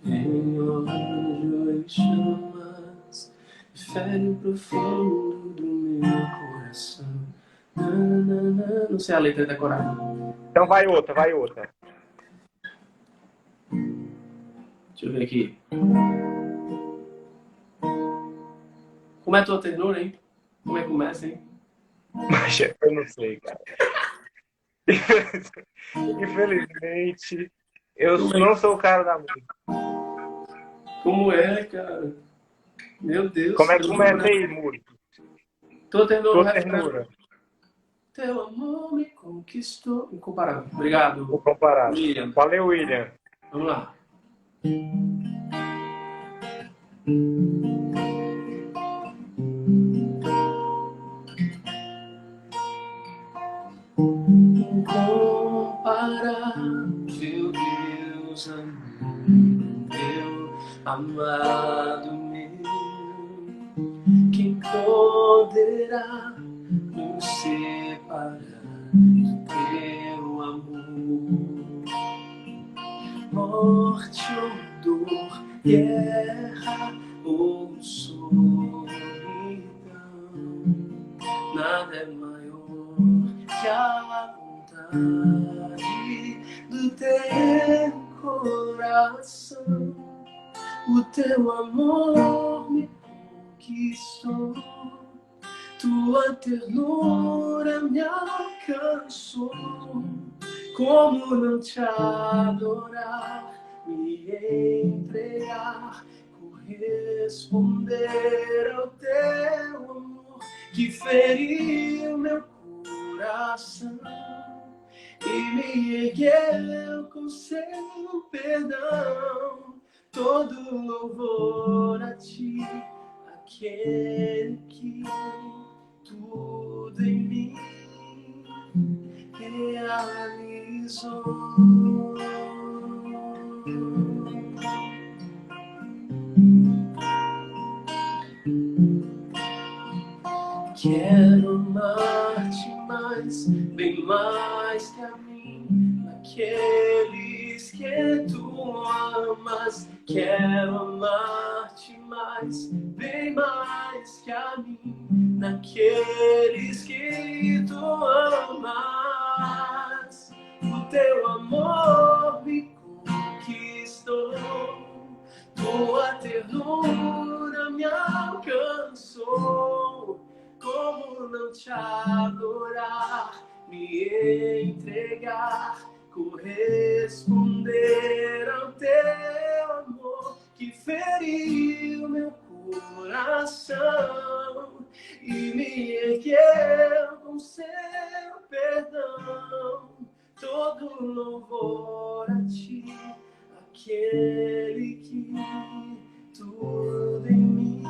em ódio e chamas, fere profundo do meu coração. Não sei a letra decorada. Então vai outra, vai outra. Deixa eu ver aqui. Como é a tua ternura, hein? Como é que começa, hein? Mas eu não sei, cara. Infelizmente, eu não sou o cara da música. Como é, cara? Meu Deus. Como é que começa aí, Muri? Tua ternura. Ternura. Teu amor me conquistou. Incomparável. Obrigado. Vou comparar. William. Valeu, William. Vamos lá. Incomparável Deus, meu amado meu, quem poderá nos separar do teu amor? Morte ou dor, guerra ou solidão, nada é maior que a vontade do teu coração. O teu amor me conquistou, tua ternura me alcançou. Como não te adorar, me entregar, corresponder ao teu amor que feriu meu coração e me ergueu com seu perdão. Todo louvor a ti, aquele que tudo em mim realizou. Quero amar-te mais, bem mais que a mim, aqueles que tu amas. Quero amar-te mais, bem mais que a mim, naqueles que tu amas. O teu amor me conquistou, tua ternura me alcançou. Como não te adorar, me entregar, corresponder ao teu amor que feriu meu coração e me ergueu com seu perdão. Todo louvor a ti, aquele que tudo em mim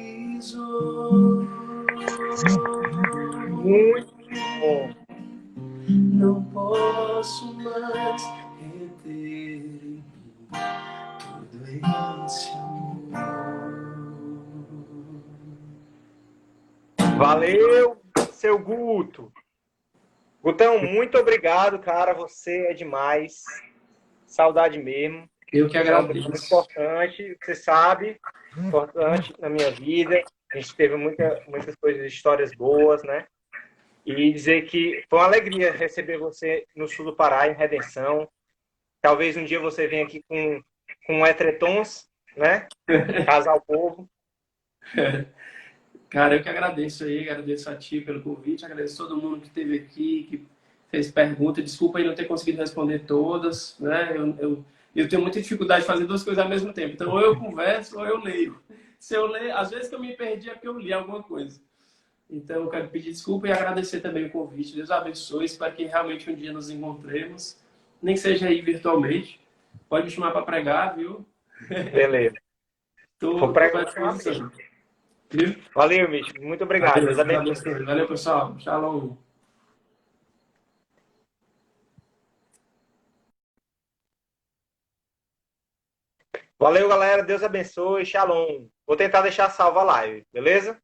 realizou. Muito bom. Não posso mais reter em mim todo esse amor. Valeu, seu Guto. Gutão, muito obrigado, cara. Você é demais. Saudade mesmo. Eu que Você é uma pessoa muito agradeço. importante, você sabe, importante na minha vida. A gente teve muitas coisas, histórias boas, né? E dizer que foi uma alegria receber você no sul do Pará, em Redenção. Talvez um dia você venha aqui com etretons, né? Casal Povo. Cara, eu que agradeço aí, agradeço a ti pelo convite, agradeço todo mundo que esteve aqui, que fez pergunta. Desculpa aí não ter conseguido responder todas, né? Eu tenho muita dificuldade de fazer duas coisas ao mesmo tempo. Então, ou eu converso ou eu leio. Se eu ler, às vezes que eu me perdi é porque eu li alguma coisa. Então, eu quero pedir desculpa e agradecer também o convite. Deus abençoe, espero que realmente um dia nos encontremos, nem que seja aí virtualmente. Pode me chamar para pregar, viu? Beleza. Vou Tô à pregar com a disposição. Viu? Valeu, Mitch. Muito obrigado. Valeu, Deus Deus abençoe. abençoe. Valeu, pessoal. Shalom. Valeu, galera. Deus abençoe. Shalom. Vou tentar deixar salva a live, beleza?